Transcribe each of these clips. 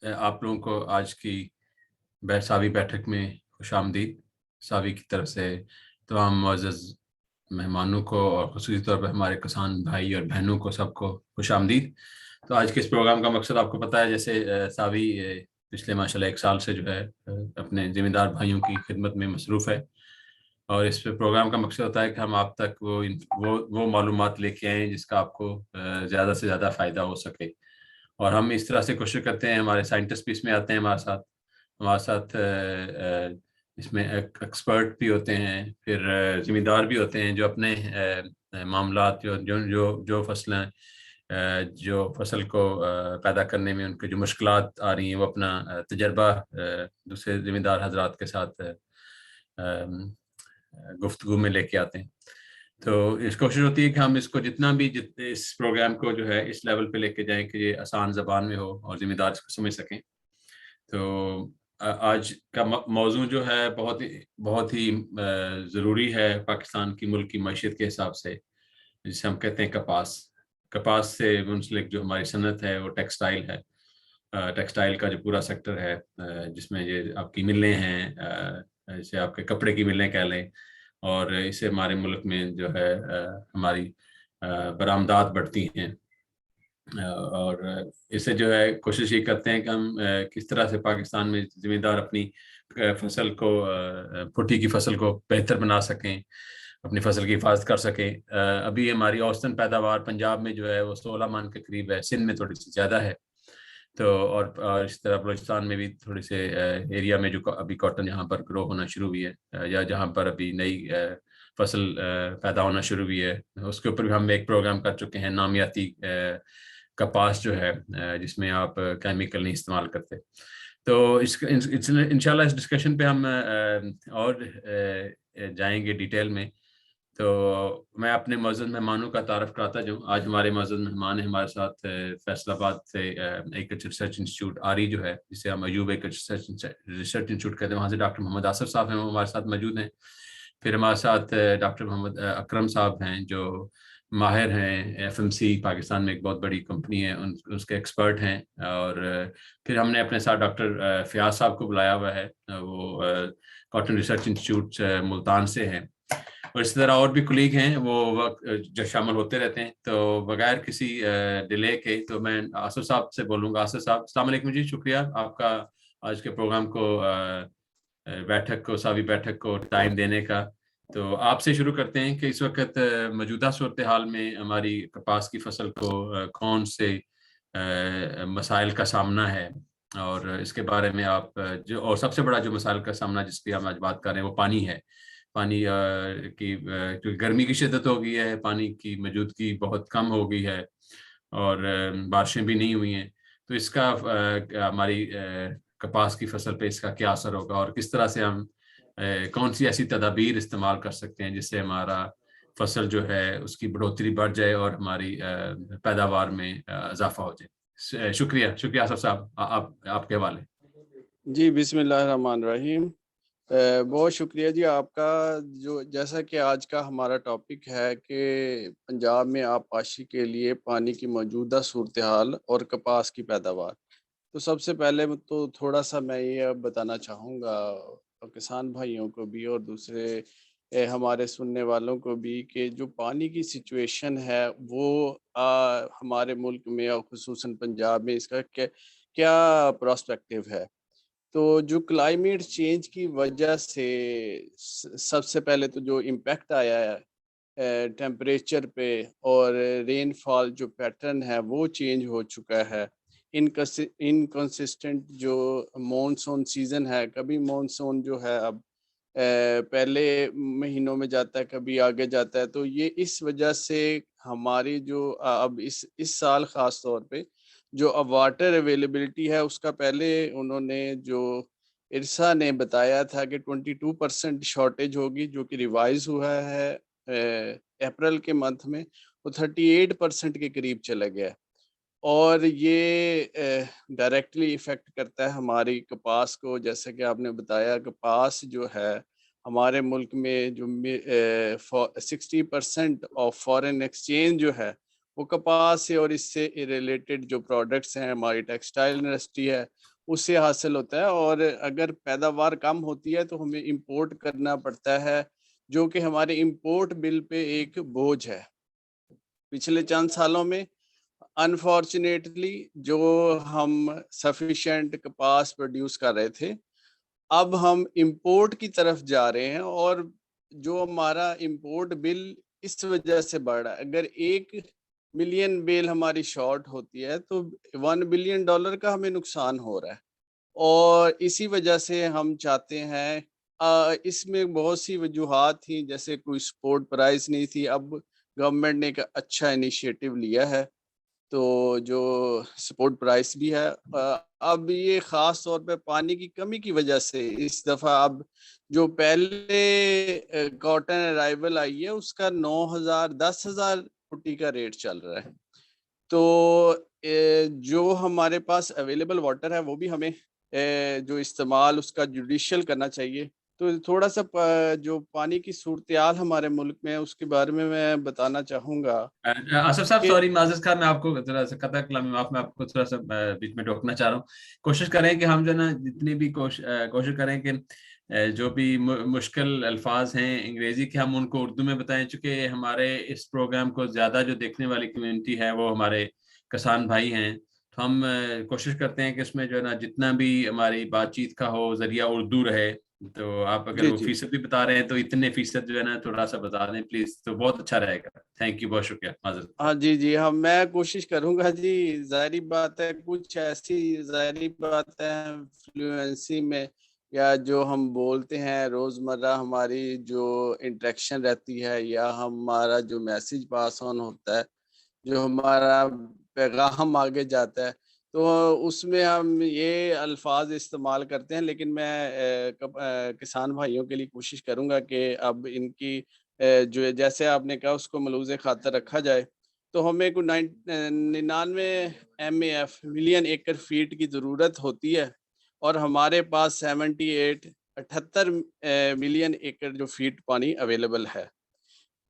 आप लोगों को आज की सावी बैठक में खुशामदीद। सावी की तरफ से तमाम मुअज़्ज़ज़ मेहमानों को और ख़ुसूसी तौर पर हमारे किसान भाई और बहनों को सबको खुशामदीद। तो आज के इस प्रोग्राम का मकसद आपको पता है, जैसे सावी पिछले माशाल्लाह 1 साल से जो है अपने ज़िम्मेदार भाइयों की खिदमत में मसरूफ़ है। और इस प्रोग्राम का मकसद होता है कि हम आप तक वो मालूमात लेके आएँ जिसका आपको ज़्यादा से ज़्यादा फ़ायदा हो सके। और हम इस तरह से कोशिश करते हैं, हमारे साइंटिस्ट भी इसमें आते हैं हमारे साथ इसमें एक्सपर्ट भी होते हैं, फिर ज़िम्मेदार भी होते हैं जो अपने मामलात जो फसलें जो फसल को पैदा करने में उनकी जो मुश्किलात आ रही हैं वो अपना तजर्बा दूसरे ज़िम्मेदार हज़रात के साथ गुफ्तगू में लेके आते हैं। तो इस कोशिश होती है कि हम इसको इस प्रोग्राम को जो है इस लेवल पे लेके जाएं कि ये आसान ज़बान में हो और ज़िम्मेदार इसको समझ सकें। तो आज का मौजू जो है बहुत ही ज़रूरी है पाकिस्तान की मुल्क की मईशत के हिसाब से, जिसे हम कहते हैं कपास। कपास से मुंसलिक जो हमारी सनत है वो टेक्सटाइल है। टेक्सटाइल का जो पूरा सेक्टर है, जिसमें ये आपकी मिलें हैं, जैसे आपके कपड़े की मिलें कह लें, और इससे हमारे मुल्क में जो है हमारी बरामदात बढ़ती हैं। और इससे जो है कोशिश ये करते हैं कि हम किस तरह से पाकिस्तान में ज़िम्मेदार अपनी फुटी की फसल को बेहतर बना सकें, अपनी फसल की हिफाजत कर सकें। अभी हमारी औसतन पैदावार पंजाब में जो है वो 16 मन के करीब है, सिंध में थोड़ी सी ज़्यादा है। तो और इस तरह बलूचिस्तान में भी थोड़ी से एरिया में जो अभी कॉटन यहाँ पर ग्रो होना शुरू हुई है, या जहाँ पर अभी नई फसल पैदा होना शुरू हुई है, उसके ऊपर भी हम एक प्रोग्राम कर चुके हैं, नामियाती कपास जो है, जिसमें आप केमिकल नहीं इस्तेमाल करते। तो इंशाल्लाह इस डिस्कशन पे हम और जाएंगे डिटेल में। तो मैं अपने मौजूद मेहमानों का तारफ़ कराता जाऊँ। आज हमारे मौजूद मेहमान हैं हमारे साथ फैसलाबाद से एक रिसर्च इंस्टीट्यूट आरी जो है, जिसे हम अयूब एक रिसर्च इंस्टीट्यूट कहते हैं, वहाँ से डॉक्टर मोहम्मद आसिफ साहब हैं, वो हमारे साथ मौजूद हैं। फिर हमारे साथ डॉक्टर मोहम्मद अकरम साहब हैं जो माहिर हैं, एफएमसी पाकिस्तान में एक बहुत बड़ी कंपनी है, उसके एक्सपर्ट हैं। और फिर हमने अपने साथ डॉक्टर फ़याज़ साहब को बुलाया हुआ है, वो कॉटन रिसर्च इंस्टीट्यूट मुल्तान से हैं। और इसी तरह और भी कुलीग हैं वो जो शामिल होते रहते हैं। तो बगैर किसी डिले के तो मैं आसिफ साहब से बोलूँगा। आसिफ साहब, अस्सलाम वालेकुम जी, शुक्रिया आपका आज के प्रोग्राम को सावी बैठक को टाइम देने का। तो आपसे शुरू करते हैं कि इस वक्त मौजूदा सूरत हाल में हमारी कपास की फसल को कौन से मसाइल का सामना है, और इसके बारे में आप जो और सबसे बड़ा जो मसाइल का सामना जिसकी हम आज बात कर रहे हैं वो पानी है। पानी क्योंकि गर्मी की शिद्दत हो गई है, पानी की मौजूदगी बहुत कम हो गई है, और बारिशें भी नहीं हुई हैं। तो इसका हमारी कपास की फसल पे इसका क्या असर होगा, और किस तरह से हम कौन सी ऐसी तदाबीर इस्तेमाल कर सकते हैं जिससे हमारा फसल जो है उसकी बढ़ोतरी बढ़ जाए और हमारी पैदावार में इजाफा हो जाए। शुक्रिया शुक्रिया आसफ साहब, आपके हवाले। जी, बिस्मिल्लाहिर्रहमानिर्रहीम। बहुत शुक्रिया जी आपका। जो जैसा कि आज का हमारा टॉपिक है कि पंजाब में आबपाशी के लिए पानी की मौजूदा सूरत हाल और कपास की पैदावार। तो सबसे पहले तो थोड़ा-सा मैं ये बताना चाहूँगा किसान भाइयों को भी और दूसरे हमारे सुनने वालों को भी कि जो पानी की सिचुएशन है वो हमारे मुल्क में और ख़ुसूसन पंजाब में इसका क्या प्रोस्पेक्टिव है। तो जो क्लाइमेट चेंज की वजह से सबसे पहले तो जो इम्पैक्ट आया है टेम्परेचर पे और रेनफॉल जो पैटर्न है वो चेंज हो चुका है। इनकंसिस्टेंट जो मॉनसून सीज़न है, कभी मॉनसून जो है अब पहले महीनों में जाता है, कभी आगे जाता है। तो ये इस वजह से हमारी जो अब इस साल ख़ास तौर पे जो अब वाटर अवेलेबिलिटी है उसका पहले उन्होंने जो इरसा ने बताया था कि 22% शॉर्टेज होगी, जो कि रिवाइज़ हुआ है अप्रैल के मंथ में, वो 38% के करीब चला गया है। और ये डायरेक्टली इफ़ेक्ट करता है हमारी कपास को। जैसे कि आपने बताया कपास जो है हमारे मुल्क में जो 60% ऑफ फॉरेन एक्सचेंज जो है वो कपास से और इससे रिलेटेड जो प्रोडक्ट्स हैं, हमारी टेक्सटाइल इंडस्ट्री है, उससे हासिल होता है। और अगर पैदावार कम होती है तो हमें इंपोर्ट करना पड़ता है, जो कि हमारे इंपोर्ट बिल पे एक बोझ है। पिछले चंद सालों में अनफॉर्चुनेटली जो हम सफिशिएंट कपास प्रोड्यूस कर रहे थे, अब हम इंपोर्ट की तरफ जा रहे हैं, और जो हमारा इंपोर्ट बिल इस वजह से बढ़ रहा है। अगर 1 मिलियन बेल हमारी शॉर्ट होती है तो $1 बिलियन का हमें नुकसान हो रहा है। और इसी वजह से हम चाहते हैं, इसमें बहुत सी वजूहात थी, जैसे कोई सपोर्ट प्राइस नहीं थी। अब गवर्नमेंट ने एक अच्छा इनिशिएटिव लिया है, तो जो सपोर्ट प्राइस भी है। अब ये ख़ास तौर पे पानी की कमी की वजह से इस दफ़ा अब जो पहले कॉटन अराइवल आई है उसका 9,000 10,000 फुटी का रेट चल रहा है। तो जो हमारे पास अवेलेबल वाटर है वो भी हमें जो इस्तेमाल उसका जुडिशियल करना चाहिए। तो थोड़ा सा जो पानी की सूरत-ए-हाल हमारे मुल्क में है उसके बारे में मैं बताना चाहूँगा आसिफ साहब, कि सॉरी माजिद खान, मैं आपको थोड़ा सा कतई कलामी माफ, मैं आपको थोड़ा सा बीच में टोकना चाह रहा हूँ। कोशिश करें कि हम जो ना जितनी भी कोशिश करें कि जो भी मुश्किल अल्फाज हैं अंग्रेजी के, हम उनको उर्दू में बताएं। चूंकि हमारे इस प्रोग्राम को ज्यादा जो देखने वाली कम्युनिटी है वो हमारे किसान भाई हैं, तो हम कोशिश करते हैं कि इसमें जो है ना जितना भी हमारी बातचीत का हो जरिया उर्दू रहे। तो आप अगर जी, वो जी। फीसद भी बता रहे हैं तो इतने फीसद जो है ना थोड़ा सा बता दें प्लीज, तो बहुत अच्छा रहेगा। थैंक यू, बहुत शुक्रिया, माजरत हाँ खां। जी, जी। हाँ, मैं कोशिश करूँगा जी। ज़ाहिर बात है, कुछ ऐसी ज़ाहिर बात है फ्लुएंसी में, या जो हम बोलते हैं रोज़मर्रा हमारी जो इंटरेक्शन रहती है, या हमारा जो मैसेज पास ऑन होता है, जो हमारा पैगाम आगे जाता है, तो उसमें हम ये अल्फाज इस्तेमाल करते हैं। लेकिन मैं किसान भाइयों के लिए कोशिश करूँगा कि अब इनकी जो है, जैसे आपने कहा, उसको मलूज़ खातर रखा जाए। तो हमें को 99 MAF मिलियन एकड़ फीट की ज़रूरत होती है, और हमारे पास 78 मिलियन एकड़ जो फीट पानी अवेलेबल है।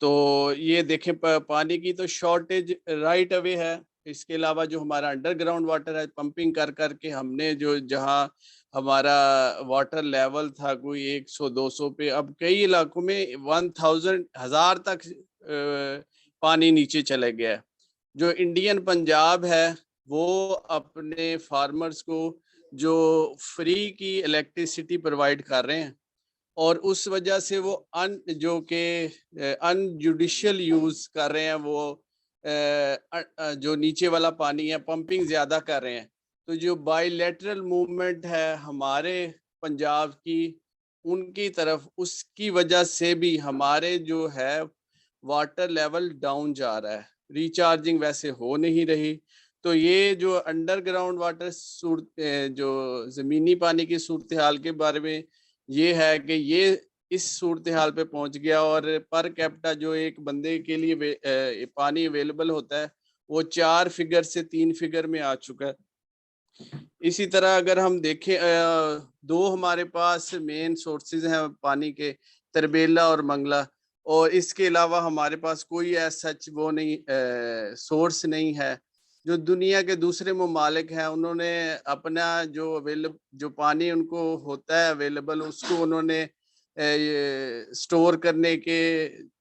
तो ये देखें, पानी की तो शॉर्टेज राइट अवे है। इसके अलावा जो हमारा अंडरग्राउंड वाटर है, पंपिंग कर कर के हमने जो जहाँ हमारा वाटर लेवल था कोई 100-200 पे, अब कई इलाकों में 1000 तक पानी नीचे चले गया है। जो इंडियन पंजाब है वो अपने फार्मर्स को जो फ्री की इलेक्ट्रिसिटी प्रोवाइड कर रहे हैं, और उस वजह से वो जो कि अनजुडिशियल यूज कर रहे हैं, वो जो नीचे वाला पानी है पंपिंग ज्यादा कर रहे हैं। तो जो बायलैटरल मूवमेंट है हमारे पंजाब की उनकी तरफ, उसकी वजह से भी हमारे जो है वाटर लेवल डाउन जा रहा है, रिचार्जिंग वैसे हो नहीं रही। तो ये जो अंडरग्राउंड वाटर जो जमीनी पानी की सूरत हाल के बारे में ये है कि ये इस सूरत हाल पे पहुंच गया, और पर कैपिटा जो एक बंदे के लिए पानी अवेलेबल होता है वो 4 फिगर से 3 फिगर में आ चुका है। इसी तरह अगर हम देखें, दो हमारे पास मेन सोर्सेज हैं पानी के, तरबेला और मंगला, और इसके अलावा हमारे पास कोई ऐसा सच वो नहीं, सोर्स नहीं है। जो दुनिया के दूसरे ममालिक हैं उन्होंने अपना जो पानी उनको होता है अवेलेबल, उसको उन्होंने ये स्टोर करने के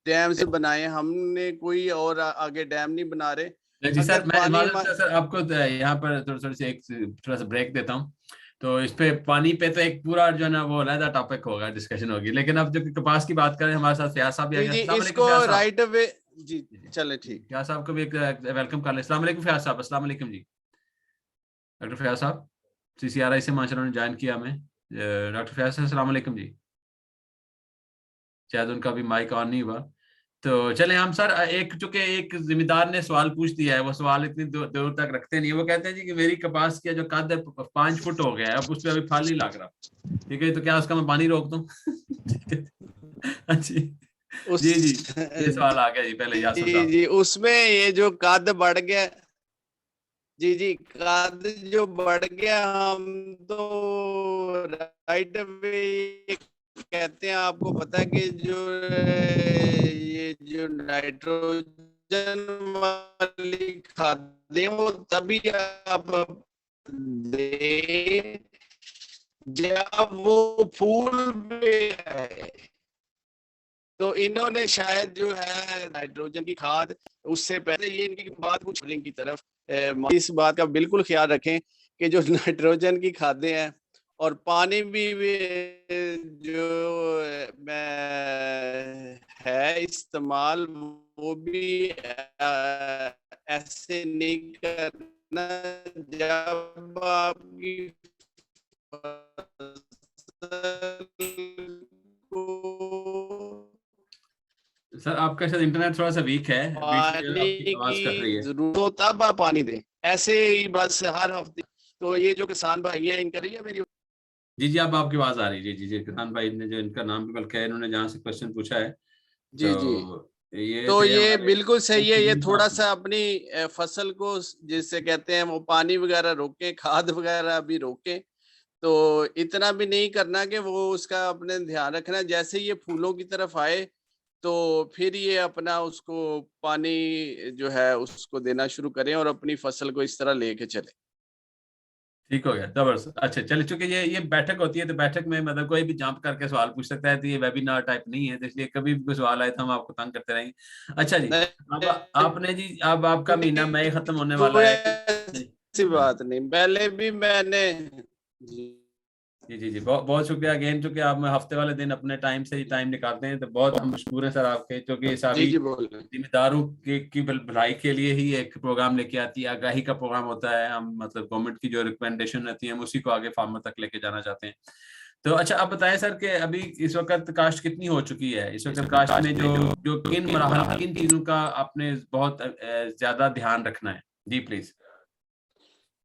डैम्स बनाए। हमने कोई और आगे डैम नहीं बना रहे। जी अगर सर, मैं पानी माजरत सर आपको यहाँ पर थोड़ी सी एक थोड़ा सा ब्रेक देता हूँ। तो इस पे पानी पे तो एक पूरा जो है ना वो अलग टॉपिक होगा, डिस्कशन होगी। लेकिन अब जो कपास की बात करें, हमारे साथ फयाज साहब भी आ जी, गए। जी, अस्सलाम वालेकुम इसको फयाज साहब। Right away. जी, जी जी। चले ठीक। फयाज साहब को भी एक वेलकम कर लें। अस्सलाम वालेकुम फयाज साहब, अस्सलाम वालेकुम जी। डॉक्टर फयाज साहब, CCRI से माशाल्लाह ने ज्वाइन किया हमें। डॉक्टर फयाज साहब, अस्सलाम वालेकुम जी। शायद उनका भी माइक ऑन नहीं हुआ। तो चले हम सर, एक चूंकि एक जिम्मेदार ने सवाल पूछ दिया है, वो सवाल इतनी दूर तक रखते नहीं है। वो कहते हैं जी कि मेरी कपास का जो कद है 5 फुट हो गया है, अब उस पर अभी फल नहीं लग रहा। ठीक है, तो क्या उसका मैं पानी रोक दूं? ठीक है। हाँ जी। उस जी जी, ये सवाल आ गया जी, पहले यासर जी, साहब। जी, उसमें ये जो कद बढ़ गया। जी, जी, कद जो बढ़ गया, हम तो राइट अवे कहते हैं। आपको पता है कि जो ये जो नाइट्रोजन वाली खादें वो तभी आप दे जब वो फूल पे है। तो इन्होंने शायद जो है नाइट्रोजन की खाद उससे पहले ये इनकी बात कुछ की तरफ इस बात का बिल्कुल ख्याल रखें कि जो नाइट्रोजन की खादें हैं और पानी भी जो है इस्तेमाल वो भी ऐसे नहीं करना जब आपकी सर आपका शायद इंटरनेट थोड़ा सा वीक है, बीच में आपकी पानी आवाज कट रही की है। जरूरत हो तब आप पानी दें, ऐसे ही बस हर हफ्ते। तो ये जो किसान भाई है इनका रही है मेरी। जी जी, अब आपकी आवाज आ रही है। जी जी जी, किसान भाई ने जो इनका नाम भी बल्कि है, इन्होंने जहाँ से क्वेश्चन पूछा है, जी जी। तो ये तो थे ये हमारे बिल्कुल सही है, ये कीड़ू थोड़ा साहब। सा अपनी फसल को जिससे कहते हैं वो पानी वगैरह रोकें, खाद वगैरह भी रोकें। तो इतना भी नहीं करना कि वो उसका अपने ध्यान रखना, जैसे ये फूलों की तरफ आए तो फिर ये अपना उसको पानी जो है उसको देना शुरू करें और अपनी फसल को इस तरह लेके चले। ठीक हो गया, जबरदस्त। अच्छा चलिए, चूंकि ये बैठक होती है तो बैठक में मतलब कोई भी जंप करके सवाल पूछ सकता है, तो ये वेबिनार टाइप नहीं है, तो इसलिए कभी भी कोई सवाल आए तो हम आपको तंग करते रहेंगे। अच्छा जी, अब नहीं आपने जी, अब आपका महीना मई खत्म होने वाला कोई है। ऐसी बात नहीं, पहले भी मैंने जी जी जी जी, बहुत बहुत शुक्रिया अगेन, चूंकि आप हफ्ते वाले दिन अपने टाइम से ही टाइम निकालते हैं, तो बहुत हम मशहूर हैं सर आपके, क्योंकि जी सारी जी बोल रहे हैं। जिम्मेदारों की भलाई के लिए ही एक प्रोग्राम लेके आती है, आगाही का प्रोग्राम होता है। हम मतलब गवर्नमेंट की जो रिकमेंडेशन रहती है हम उसी को आगे फार्मर तक लेके जाना चाहते हैं। तो अच्छा, आप बताएं सर कि अभी इस वक्त काश्त कितनी हो चुकी है, इस वक्त काश्त में जो जो किन मराहल किन चीजों का आपने बहुत ज्यादा ध्यान रखना है। जी प्लीज।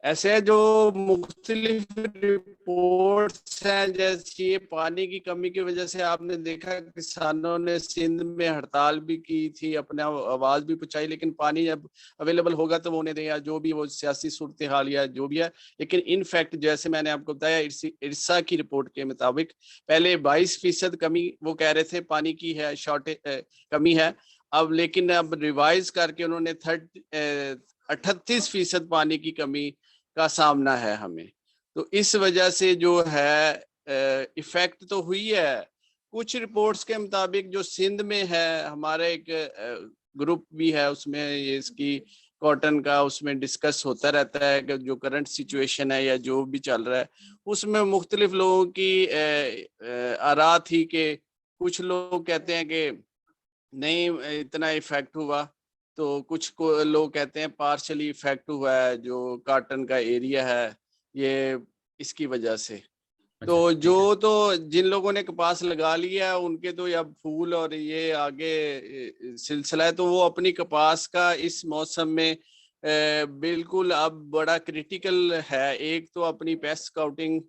ऐसे जो मुख्तलिफ रिपोर्ट्स हैं, जैसे ये पानी की कमी की वजह से आपने देखा किसानों ने सिंध में हड़ताल भी की थी, अपने आवाज भी पहुंचाई, लेकिन पानी जब अवेलेबल होगा तो वो उन्हें दें, या जो भी वो सियासी सूरत हाल या जो भी है। लेकिन इन फैक्ट जैसे मैंने आपको बताया इरसा की रिपोर्ट के मुताबिक पहले 22% कमी वो कह रहे थे पानी की है, शॉर्टेज कमी है। अब लेकिन अब रिवाइज करके उन्होंने 38% पानी की कमी का सामना है हमें। तो इस वजह से जो है इफेक्ट तो हुई है। कुछ रिपोर्ट्स के मुताबिक जो सिंध में है, हमारा एक ग्रुप भी है उसमें ये इसकी कॉटन का उसमें डिस्कस होता रहता है कि जो करंट सिचुएशन है या जो भी चल रहा है उसमें मुख्तलिफ लोगों की आरा थी कि कुछ लोग कहते हैं कि नहीं इतना इफेक्ट हुआ, तो कुछ को लोग कहते हैं पार्शली इफेक्ट हुआ है जो कॉटन का एरिया है ये इसकी वजह से। तो अच्छा जो ठीक है। तो जिन लोगों ने कपास लगा लिया है उनके तो अब फूल और ये आगे सिलसिला है, तो वो अपनी कपास का इस मौसम में बिल्कुल अब बड़ा क्रिटिकल है। एक तो अपनी पेस्ट स्काउटिंग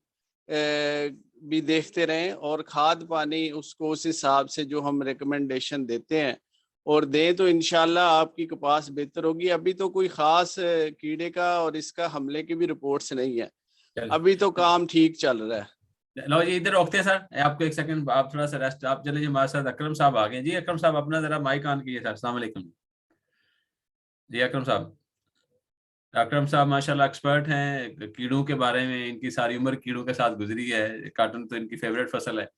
भी देखते रहें और खाद पानी उसको उस हिसाब से जो हम रिकमेंडेशन देते हैं और दें तो इंशाल्लाह आपकी कपास बेहतर होगी। अभी तो कोई खास कीड़े का और इसका हमले की भी रिपोर्ट्स नहीं है, अभी तो चलो, काम ठीक चल रहा है। लो जी, इधर रोकते हैं सर आपको एक सेकंड, आप थोड़ा सा रेस्ट, आप चले जी, हमारे साथ अकरम साहब आ गए। जी अकरम साहब, अपना जरा माइक ऑन कीजिए सर। अस्सलाम वालेकुम। जी अकरम साहब। अकरम साहब माशाल्लाह एक्सपर्ट हैं कीड़ों के बारे में, इनकी सारी उम्र कीड़ों के साथ गुजरी है, काटन तो इनकी फेवरेट फसल है।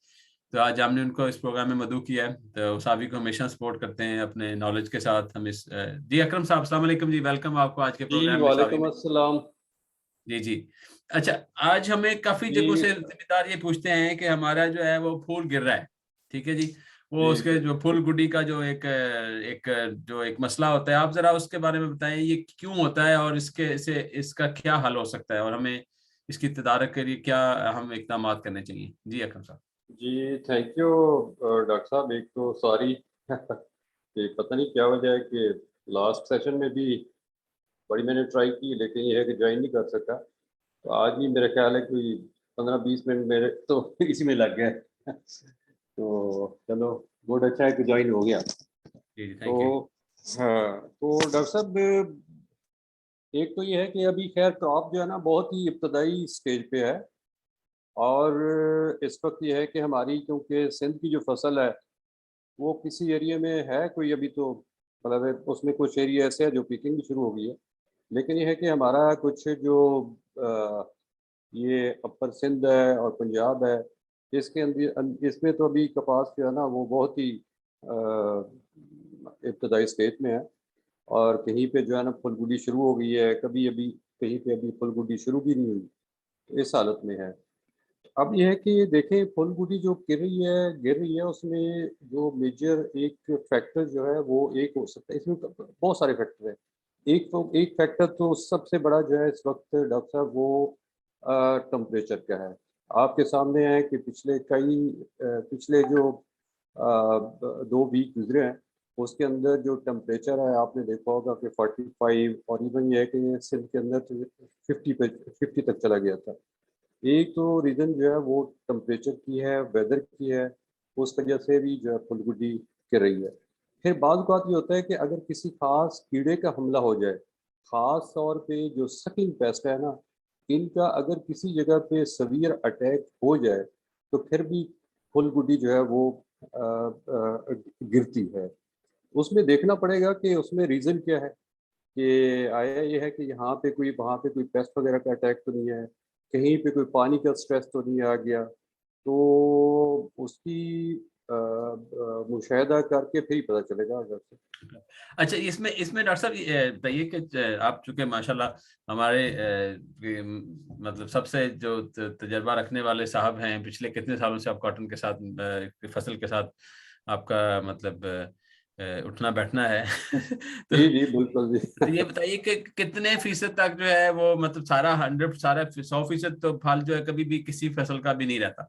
तो आज हमने उनको इस प्रोग्राम में मदऊ किया है, तो सावी को हमेशा सपोर्ट करते हैं अपने नॉलेज के साथ हम इस जी अकरम साहब अस्सलाम वालेकुम जी, वेलकम आपको आज के जी प्रोग्राम में सावी वालेकुम में। अस्सलाम। जी जी। अच्छा, आज हमें काफी जी जगहों से जिम्मेदार ये पूछते हैं कि हमारा जो है वो फूल गिर रहा है। ठीक है जी, वो जी उसके जो फूल गुडी का जो एक मसला होता है, आप जरा उसके बारे में बताएं, ये क्यों होता है और इसके से इसका क्या हल हो सकता है, और हमें इसकी तदारक के लिए क्या हम इकदाम करने चाहिए। जी अकरम साहब। जी थैंक यू डॉक्टर साहब। एक तो सॉरी कि पता नहीं क्या वजह है कि लास्ट सेशन में भी बड़ी मैंने ट्राई की लेकिन ये है कि ज्वाइन नहीं कर सका। तो आज भी मेरा ख्याल है कोई 15-20 मिनट मेरे तो इसी में लग गए। तो चलो गुड, अच्छा है कि ज्वाइन हो गया। जी जी तो थैंक यू। हाँ, तो डॉक्टर साहब एक तो ये है कि अभी खैर क्रॉप जो है ना बहुत ही इब्तदाई स्टेज पे है। और इस वक्त ये है कि हमारी क्योंकि सिंध की जो फसल है वो किसी एरिया में है कोई अभी तो मतलब उसमें कुछ एरिया ऐसे है जो पीकिंग भी शुरू हो गई है, लेकिन ये है कि हमारा कुछ जो ये अपर सिंध है और पंजाब है, इसके अंदर इसमें तो अभी कपास जो है ना वो बहुत ही इब्तदाई स्टेज में है, और कहीं पे जो है ना फुलगुडी शुरू हो गई है, कभी अभी कहीं पे अभी फुलगुडी शुरू भी नहीं हुई, तो इस हालत में है। अब ये है कि देखें फुलगुडी जो गिर रही है उसमें जो मेजर एक फैक्टर जो है वो एक हो सकता है, इसमें तो बहुत सारे फैक्टर हैं। एक फैक्टर तो सबसे बड़ा जो है इस वक्त डॉक्टर साहब वो टेम्परेचर का है। आपके सामने है कि पिछले जो 2 वीक गुजरे हैं उसके अंदर जो टेम्परेचर है आपने देखा होगा कि 45, और इवन ये है कि सिंध के अंदर तो 50 तक चला गया था। एक तो रीज़न जो है वो टेम्परेचर की है, वेदर की है, उस वजह से भी जो है फुलगुडी गिर रही है। फिर बाद बात ये होता है कि अगर किसी खास कीड़े का हमला हो जाए, ख़ास तौर पे जो सकिंग पेस्ट है ना, इनका अगर किसी जगह पे सवियर अटैक हो जाए तो फिर भी फुलगुडी जो है वो गिरती है। उसमें देखना पड़ेगा कि उसमें रीज़न क्या है, कि आया ये है कि यहाँ पे कोई वहाँ पे कोई पेस्ट वगैरह का अटैक तो नहीं है, कहीं पे कोई पानी का स्ट्रेस तो नहीं आ गया, तो उसकी मुशाहिदा करके फिर ही पता चलेगा अगर से। अच्छा, इसमें इसमें डॉक्टर साहब ये बताइए कि आप चूंकि माशाल्लाह हमारे मतलब सबसे जो तजर्बा रखने वाले साहब हैं, पिछले कितने सालों से आप कॉटन के साथ फसल के साथ आपका मतलब उठना बैठना है तो जी जी बिल्कुल जी। ये बताइए कि कितने फीसद तक जो है वो मतलब सारा 100% तो फल जो है कभी भी किसी फसल का भी नहीं रहता,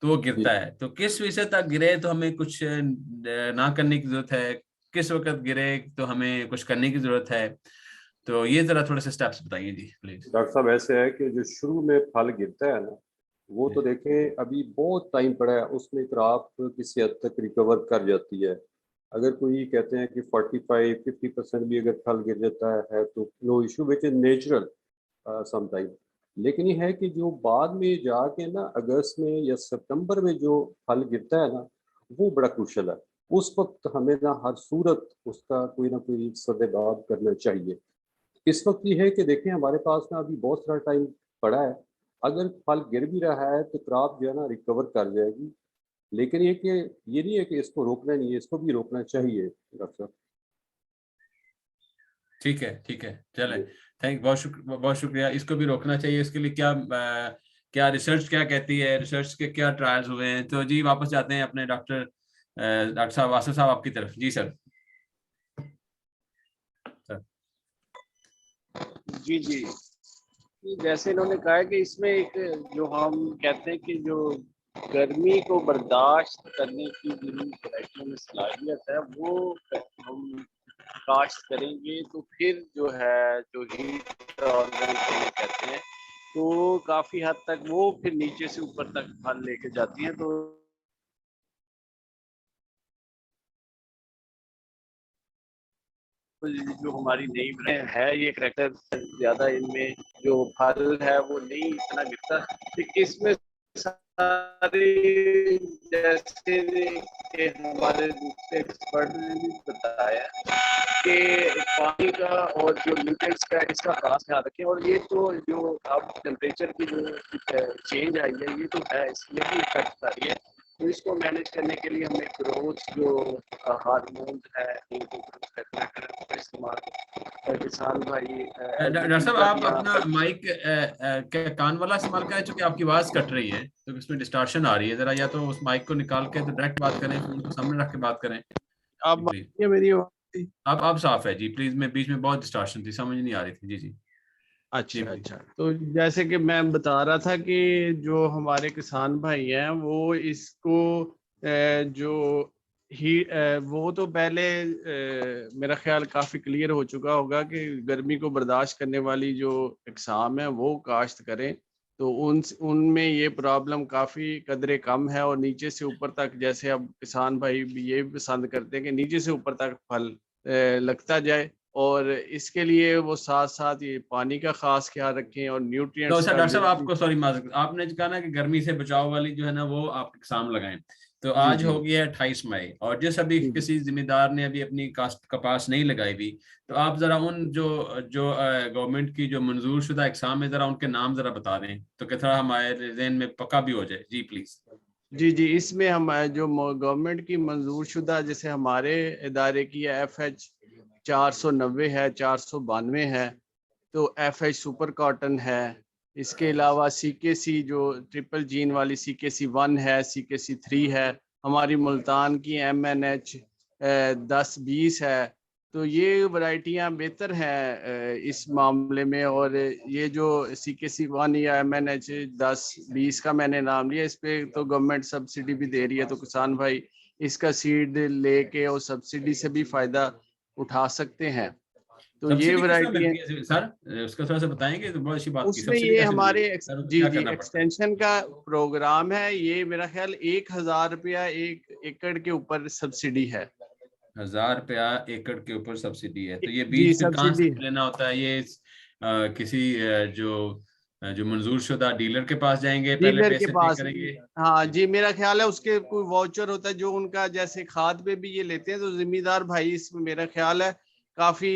तो वो गिरता है। तो किस फीसद तक गिरे तो हमें कुछ ना करने की जरूरत है, किस वक्त गिरे तो हमें कुछ करने की जरूरत है, तो ये जरा थोड़े से स्टेप्स बताइए जी प्लीज। डॉक्टर साहब ऐसे है कि जो शुरू में फल गिरता है ना, वो तो देखें अभी बहुत टाइम पड़ा है, उसमें क्रॉप किसी हद तक रिकवर कर जाती है। अगर कोई कहते हैं कि 45-50% भी अगर फल गिर जाता है तो no issue, which is natural sometime. लेकिन ये है कि जो बाद में जाके ना अगस्त में या सितंबर में जो फल गिरता है ना, वो बड़ा क्रूशल है। उस वक्त हमें ना हर सूरत उसका कोई ना कोई सद्देबाब करना चाहिए। इस वक्त ये है कि देखें हमारे पास ना अभी बहुत सारा टाइम पड़ा है, अगर फल गिर भी रहा है तो क्रॉप जो है ना रिकवर कर जाएगी। लेकिन ये नहीं है कि इसको रोकना नहीं है, इसको भी रोकना चाहिए डॉक्टर साहब। ठीक है, ठीक है, चले, बहुत शुक्रिया। इसको भी रोकना चाहिए, इसके लिए क्या रिसर्च क्या कहती है, रिसर्च के क्या ट्रायल्स हुए हैं। तो जी वापस जाते हैं अपने डॉक्टर साहब वासफ साहब आपकी तरफ। जी सर। जी जी, जैसे इन्होंने कहा है कि इसमें एक जो हम कहते हैं कि जो गर्मी को बर्दाश्त करने की जिन वैरायटियों में सलाहियत है वो हम काश्त करेंगे तो फिर जो है जो हीट ऑर्गेनिक कहते हैं तो काफ़ी हद तक वो फिर नीचे से ऊपर तक फल लेके जाती है। तो जो हमारी नई है ये करैक्टर ज़्यादा इनमें जो फल है वो नहीं इतना गिरता, लेकिन इसमें सारे जैसे कि हमारे दूसरे एक्सपर्ट ने भी बताया कि पानी का और जो न्यूट्रिएंट्स का इसका खास ध्यान रखें। और ये तो जो अब टेम्परेचर की जो चेंज आई है ये तो है, इसमें भी इफेक्ट आ रही है। तो इसको मैनेज करने के लिए हमें ग्रोथ जो हार्मोन है इनको इस्तेमाल किसान भाई डॉक्टर साहब आप अपना माइक कान वाला इस्तेमाल करें, चूंकि आपकी आवाज कट रही है तो इसमें डिस्टॉर्शन आ रही है। जरा या तो उस माइक को निकाल के तो डायरेक्ट बात करें, फोन को सामने रख के बात करें। आप प्लीज मेरी आप साफ है जी प्लीज, में बीच में बहुत डिस्टॉर्शन थी, समझ नहीं आ रही थी। जी जी अच्छा अच्छा, तो जैसे कि मैं बता रहा था कि जो हमारे किसान भाई हैं वो इसको जो ही वो तो पहले मेरा ख्याल काफ़ी क्लियर हो चुका होगा कि गर्मी को बर्दाश्त करने वाली जो इकसाम है वो काश्त करें, तो उनमें ये प्रॉब्लम काफ़ी कदरे कम है। और नीचे से ऊपर तक जैसे अब किसान भाई भी ये पसंद करते हैं कि नीचे से ऊपर तक फल लगता जाए, और इसके लिए वो साथ साथ ये पानी का खास ख्याल रखें और तो न्यूट्रिएंट्स सर का डॉक्टर साहब जो आपको सॉरी माजूद, आपने कहा ना कि गर्मी से बचाव वाली जो है ना वो आप इकसाम लगाएं। तो जी आज जी हो गया 28 मई, और जिस अभी जी किसी जिम्मेदार ने अभी अपनी कपास नहीं लगाई हुई, तो आप जरा उन जो जो गवर्नमेंट की जो मंजूर शुदा एग्जाम है, जरा उनके नाम जरा बता दें तो कि थोड़ा हमारे ज़हन में पक्का भी हो जाए। जी प्लीज। जी जी। इसमें हम जो गवर्नमेंट की मंजूर शुदा, जैसे हमारे इदारे की FH 490 है, 492 है, तो FH सुपर कॉटन है। इसके अलावा CKC जो ट्रिपल जीन वाली CKC 1 है, CKC 3 है। हमारी मुल्तान की MNH 10-20 है। तो ये वैरायटियां बेहतर हैं इस मामले में। और ये जो CKC 1 या MNH 10-20 का मैंने नाम लिया, इस पे तो गवर्नमेंट सब्सिडी भी दे रही है, तो किसान भाई इसका सीड लेके और सब्सिडी से भी फायदा उठा सकते हैं। तो ये सब्सिडी किस तरह वैरायटी है। मिलती है सर, उसका थोड़ा सा बताएंगे तो बहुत अच्छी बात की। उसमें सब्सिडी ये कैसे हमारे मिलेगी सर, उसको जी क्या जी करना पड़ता है? एक्सटेंशन का प्रोग्राम है। ये मेरा ख्याल 1,000 रुपया 1 एकड़ के ऊपर सब्सिडी है। 1000 रुपया एकड़ के ऊपर सब्सिडी है। तो ये जी बीज फिर कहाँ से सब्सिडी है। लेना होता है? ये किसी जो मंजूर शुदा डीलर के पास जाएंगे, पहले डीलर के पैसे पे पास। करेंगे? हाँ जी, मेरा ख्याल है उसके कोई वाउचर होता है जो उनका, जैसे खाद पे भी ये लेते हैं, तो जिम्मेदार भाई इसमें मेरा ख्याल है काफी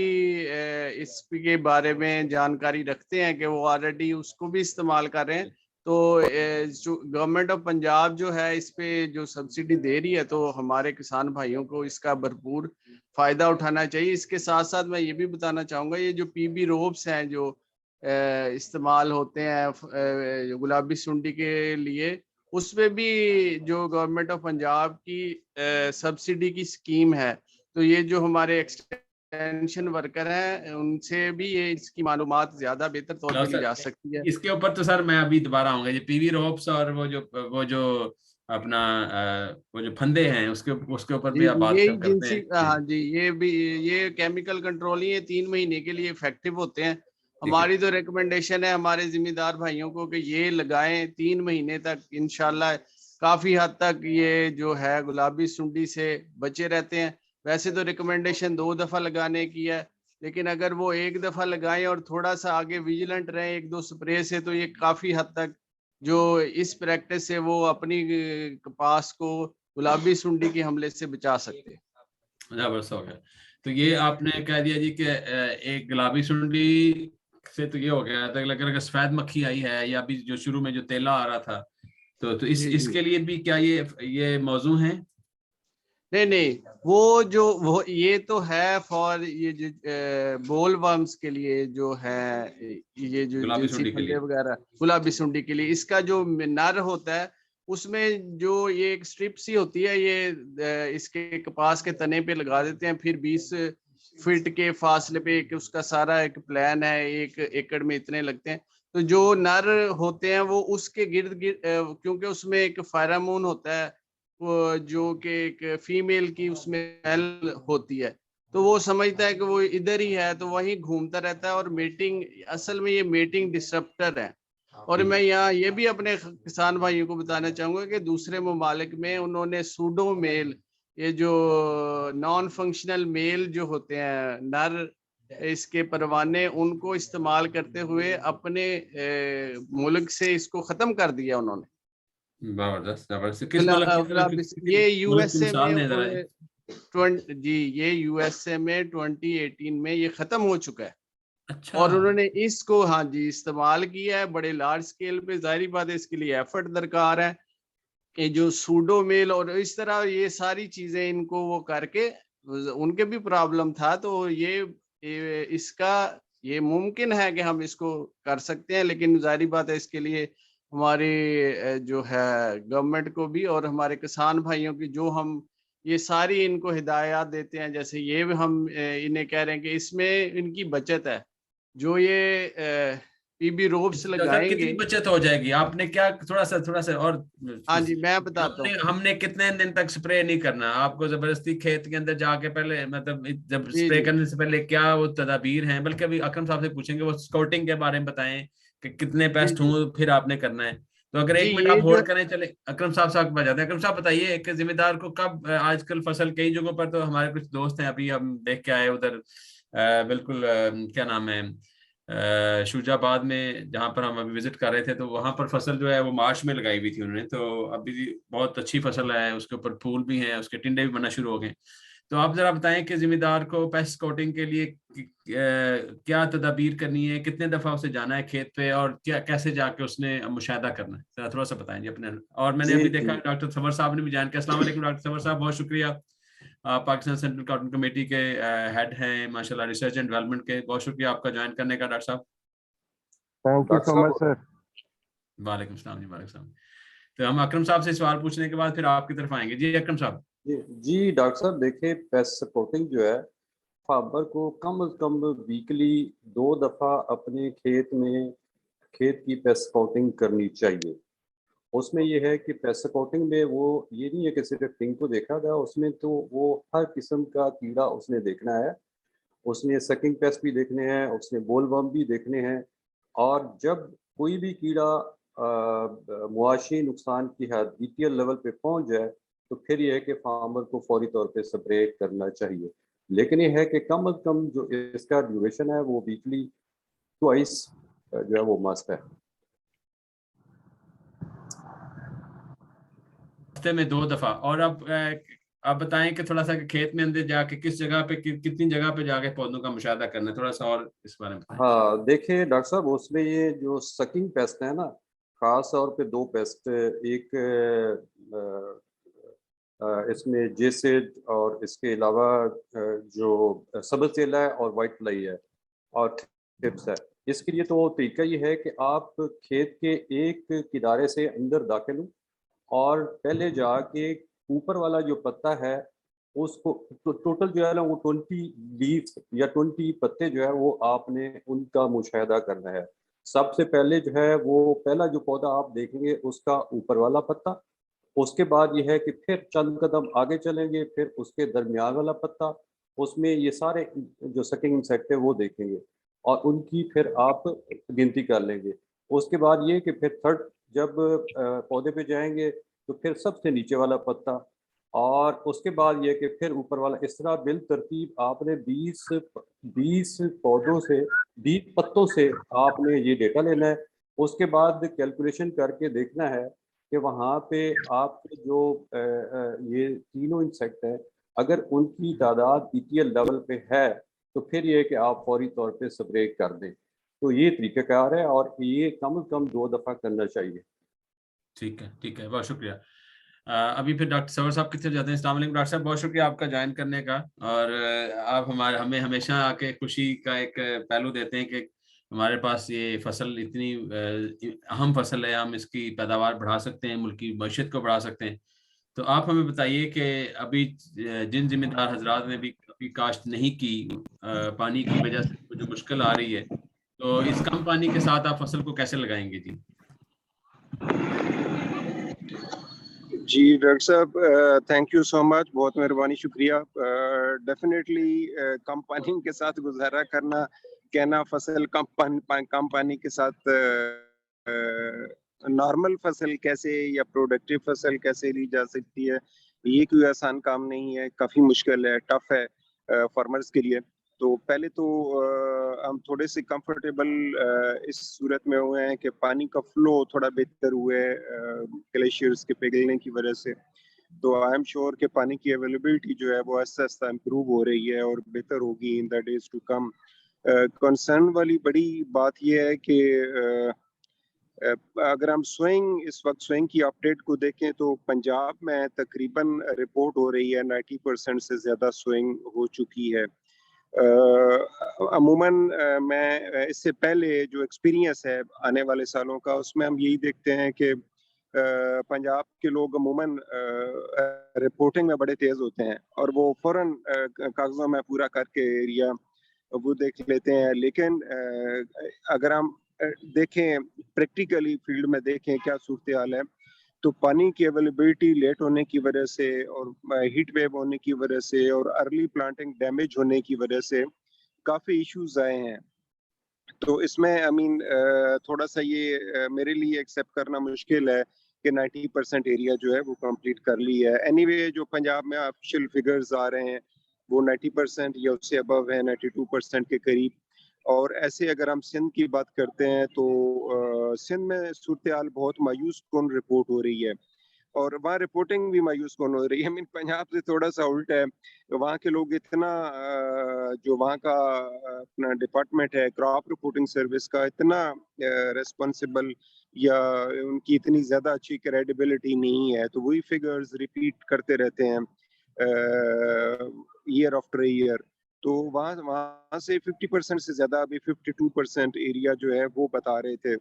इसके बारे में जानकारी रखते हैं कि वो ऑलरेडी उसको भी इस्तेमाल कर रहे हैं। तो जो गवर्नमेंट ऑफ पंजाब जो है इस पे जो सब्सिडी दे रही है, तो हमारे किसान भाइयों को इसका भरपूर फायदा उठाना चाहिए। इसके साथ साथ मैं ये भी बताना चाहूंगा, ये जो PB रोब्स हैं जो इस्तेमाल होते हैं गुलाबी सुंडी के लिए, उसमें भी जो गवर्नमेंट ऑफ पंजाब की सब्सिडी की स्कीम है। तो ये जो हमारे एक्सटेंशन वर्कर हैं उनसे भी ये इसकी मालूमात ज्यादा बेहतर तौर लो पे ली सर, जा सकती है। इसके ऊपर तो सर मैं अभी दोबारा आऊंगा। ये पीवी रोप्स और वो जो अपना वो जो फंदे हैं, उसके उसके ऊपर जी भी आप जी, बात यही करते जिनसी, हैं हाँ जी। जी, ये भी ये केमिकल कंट्रोल ही, ये 3 महीने के लिए इफेक्टिव होते हैं। ठीक है। हमारी तो रिकमेंडेशन है हमारे जिम्मेदार भाइयों को कि ये लगाएं 3 महीने तक, इंशाल्लाह काफी हद तक ये जो है गुलाबी सुंडी से बचे रहते हैं। वैसे तो रिकमेंडेशन 2 दफा लगाने की है, लेकिन अगर वो 1 दफा लगाएं और थोड़ा सा आगे विजिलेंट रहें 1-2 स्प्रे से, तो ये काफी हद तक जो इस प्रैक्टिस से वो अपनी कपास को गुलाबी सुंडी के हमले से बचा सकते हैं। जबरदस्त हो गया। तो ये आपने कह दिया जी कि एक गुलाबी सुंडी से तो ये हो गया था, लेकिन अगर सफेद मक्खी आई है या अभी जो शुरू में जो तेला आ रहा था, तो इस जी जी। इसके लिए भी क्या ये मौजू है? नहीं नहीं, वो ये तो है फॉर ये जो बोल वर्म्स के लिए जो है, ये जो गुलाबी जिनसी सुंडी के फंदे लिए? वगैरह गुलाबी सुंडी के लिए, इसका जो नर होता है उसमें जो ये एक स्ट्रिप सी होती है, ये इसके कपास के तने पे लगा देते हैं। फिर 20 फीट के फासले पे एक उसका सारा एक प्लान है, 1 एकड़ में इतने लगते हैं। तो जो नर होते हैं वो उसके गिर्द गिर्द, क्योंकि उसमें एक फेरामोन होता है वो जो कि एक फीमेल की उसमें स्मेल होती है, तो वो समझता है कि वो इधर ही है, तो वहीं घूमता रहता है। और मीटिंग, असल में ये मीटिंग डिसरप्टर है। और मैं यहाँ ये भी अपने किसान भाइयों को बताना चाहूंगा कि दूसरे ममालिक में उन्होंने सूडो मेल, ये जो नॉन फंक्शनल मेल जो होते हैं नर, इसके परवाने, उनको इस्तेमाल करते हुए अपने मुल्क से इसको खत्म कर दिया उन्होंने। जबरदस्त जबरदस्त। किस मुल्क की तरफ, ये मुल्क की USA मिसाल में दें जरा? 20 में 2018 में ये खत्म हो चुका है। अच्छा। और उन्होंने इसको, हाँ जी, इस्तेमाल किया है बड़े लार्ज स्केल पे। जाहिर बात है इसके लिए एफर्ट दरकार है कि जो सूडोमेल और इस तरह ये सारी चीजें इनको वो करके, उनके भी प्रॉब्लम था। तो इसका ये मुमकिन है कि हम इसको कर सकते हैं, लेकिन जाहिर बात है इसके लिए हमारी जो है गवर्नमेंट को भी और हमारे किसान भाइयों की, जो हम ये सारी इनको हिदायत देते हैं, जैसे ये हम इन्हें कह रहे हैं कि इसमें इनकी बचत है, जो ये PB रोब्स सर लगाएंगे। कितनी बचत हो जाएगी? आपने क्या थोड़ा सा और हाँ जी, मैं बताता हमने हूँ। हमने कितने दिन तक स्प्रे नहीं करना? आपको जबरदस्ती खेत के अंदर जाके पहले, मतलब जब जी स्प्रे जी करने से पहले क्या वो तदाबीर हैं? बल्कि अभी अकरम साहब से पूछेंगे, वो स्काउटिंग के बारे में बताएं कि कितने जी पेस्ट जी हों फिर आपने करना है। तो अगर जी। 1 मिनट ये आप जो होल्ड करें, चले अकरम साहब साहब बता जाते हैं। अकरम साहब बताइए, एक जिम्मेदार को कब, आजकल फसल कई जगहों पर, तो हमारे कुछ दोस्त हैं अभी हम देख के आए उधर, बिल्कुल क्या नाम है, शुजाबाद में जहाँ पर हम अभी विजिट कर रहे थे, तो वहाँ पर फसल जो है वो मार्च में लगाई हुई थी उन्होंने, तो अभी बहुत अच्छी फसल है, उसके ऊपर फूल भी हैं, उसके टिंडे भी बनना शुरू हो गए। तो आप जरा बताएं कि जिम्मेदार को पेस्ट कोटिंग के लिए क्या तदाबीर करनी है, कितने दफा उसे जाना है खेत पे, और क्या कैसे जाके उसने मुशाहिदा करना है, जरा थोड़ा सा बताएं जी अपने। और मैंने जी अभी जी देखा डॉक्टर सवर साहब ने भी ज्वाइन किया। अस्सलाम वालेकुम डॉक्टर सवर साहब, बहुत शुक्रिया। आप पाकिस्तान सेंट्रल कॉटन कमेटी के हेड हैं माशाल्लाह, रिसर्च एंड डेवलपमेंट के। बहुत शुक्रिया आपका ज्वाइन करने का डॉक्टर साहब। Thank you doctor so much साहब। सर। वालेकुम सलाम जी, वालेकुम सलाम। तो हम अकरम साहब से सवाल पूछने के बाद फिर आपकी तरफ आएंगे। जी अकरम साहब। जी डॉक्टर साहब, देखिए पेस्ट सपोर्टिंग जो है, फार्मर को कम से कम वीकली 2 दफ़ा अपने खेत की पेस्ट सपोर्टिंग करनी चाहिए। उसमें ये है कि पेस्ट सपोर्टिंग में वो ये नहीं है कि सिर्फ पिंक को देखा गया, उसमें तो वो हर किस्म का कीड़ा उसने देखना है। उसने सकिंग पेस्ट भी देखने हैं, उसने बोलवर्म भी देखने हैं। और जब कोई भी कीड़ा मुआशी नुकसान की हद बीटीएल लेवल पे पहुंच जाए, तो फिर यह है कि फार्मर को फौरी तौर पे स्प्रे करना चाहिए। लेकिन ये है कि कम अज़ कम जो इसका ड्यूरेशन है वो वीकली ट्वाइस जो है वो मस्ट है। हफ्ते में 2 दफा। और अब आप बताएं कि थोड़ा सा खेत में अंदर जाके किस जगह पे कितनी जगह पे जाके पौधों का मुशाहिदा करना है, थोड़ा सा और इस बारे में बताएं। हाँ देखिए डॉक्टर साहब, उसमें ये जो सकिंग पेस्ट है ना, खास तौर पे 2 पेस्ट, एक इसमें जेसिड, और इसके अलावा जो सबसेला है और वाइट फ्लाई है और टिप्स है। इसके लिए तो तरीका ये है कि आप खेत के एक किनारे से अंदर दाखिल हो और पहले जाके ऊपर वाला जो पत्ता है उसको टोटल जो है ना वो 20 लीफ या 20 पत्ते जो है वो आपने उनका मुशाहिदा करना है। सबसे पहले जो है वो पहला जो पौधा आप देखेंगे उसका ऊपर वाला पत्ता, उसके बाद ये है कि फिर चंद कदम आगे चलेंगे, फिर उसके दरमियान वाला पत्ता, उसमें ये सारे जो सकिंग इंसेक्ट है वो देखेंगे और उनकी फिर आप गिनती कर लेंगे। उसके बाद ये कि फिर थर्ड जब पौधे पे जाएंगे तो फिर सबसे नीचे वाला पत्ता, और उसके बाद ये कि फिर ऊपर वाला। इस तरह बिल तरतीब आपने 20 पौधों से 20 पत्तों से आपने ये डेटा लेना है। उसके बाद कैलकुलेशन करके देखना है कि वहाँ पे आपके जो ये तीनों इंसेक्ट हैं, अगर उनकी तादाद ईटीएल लेवल पे है तो फिर ये है कि आप फौरी तौर पे स्प्रे कर दें। तो ये तरीक़ाकार है और ये कम से कम 2 दफ़ा करना चाहिए। ठीक है, ठीक है, बहुत शुक्रिया। अभी फिर डॉक्टर सवर साहब कितने जाते हैं। अस्सलाम वालेकुम डॉक्टर साहब, बहुत शुक्रिया आपका ज्वाइन करने का। और आप हमें हमेशा आके खुशी का एक पहलू देते हैं कि हमारे पास ये फसल इतनी अहम फसल है, हम इसकी पैदावार बढ़ा सकते हैं, मुल्क की मईशत को बढ़ा सकते हैं। तो आप हमें बताइए कि अभी जिन जिम्मेदार हजरात ने भी अभी काश्त नहीं की, पानी की वजह से जो मुश्किल आ रही है, तो इस कम पानी के साथ आप फसल को कैसे लगाएंगे जी? जी डॉक्टर साहब, थैंक यू सो मच, बहुत मेहरबानी, शुक्रिया। डेफिनेटली कम पानी के साथ गुजारा करना, कहना फसल कम पानी के साथ नॉर्मल फसल कैसे या प्रोडक्टिव फसल कैसे ली जा सकती है, ये कोई आसान काम नहीं है, काफ़ी मुश्किल है, टफ है फार्मर्स के लिए। तो पहले तो हम थोड़े से कंफर्टेबल इस सूरत में हुए हैं कि पानी का फ्लो थोड़ा बेहतर हुआ है ग्लेशियर्स के पिघलने की वजह से। तो आई एम श्योर कि पानी की अवेलेबिलिटी जो है वो आहिस्ता आहिस्ता इम्प्रूव हो रही है और बेहतर होगी in the days to come. Concern वाली बड़ी बात यह है कि अगर हम इस वक्त स्विंग की अपडेट को देखें तो पंजाब में तकरीबन रिपोर्ट हो रही है 90% से ज़्यादा स्विंग हो चुकी है। अमूमन मैं इससे पहले जो एक्सपीरियंस है आने वाले सालों का, उसमें हम यही देखते हैं कि पंजाब के लोग अमूमन रिपोर्टिंग में बड़े तेज़ होते हैं और वो फ़ौरन कागज़ों में पूरा करके एरिया वो देख लेते हैं। लेकिन अगर हम देखें प्रैक्टिकली फील्ड में देखें क्या सूरत हाल है, तो पानी की अवेलेबिलिटी लेट होने की वजह से और हीट वेव होने की वजह से और अर्ली प्लांटिंग डैमेज होने की वजह से काफ़ी इश्यूज आए हैं। तो इसमें आई मीन थोड़ा सा ये मेरे लिए एक्सेप्ट करना मुश्किल है कि 90% एरिया जो है वो कंप्लीट कर ली है। एनीवे जो पंजाब में ऑफिशियल फिगर्स आ रहे हैं वो 90% या उससे अबव है, 92% के करीब। और ऐसे अगर हम सिंध की बात करते हैं तो सिंध में सूरत हाल बहुत मायूस कुन रिपोर्ट हो रही है और वहाँ रिपोर्टिंग भी मायूस कौन हो रही है। पंजाब से थोड़ा सा उल्ट है, वहाँ के लोग इतना जो वहाँ का अपना डिपार्टमेंट है क्रॉप रिपोर्टिंग सर्विस का इतना रिस्पॉन्सिबल या उनकी इतनी ज़्यादा अच्छी क्रेडिबिलिटी नहीं है, तो वही फिगर्स रिपीट करते रहते हैं ईयर आफ्टर ईयर। तो वहाँ वहाँ से 50% से ज़्यादा, अभी 52% एरिया जो है वो बता रहे थे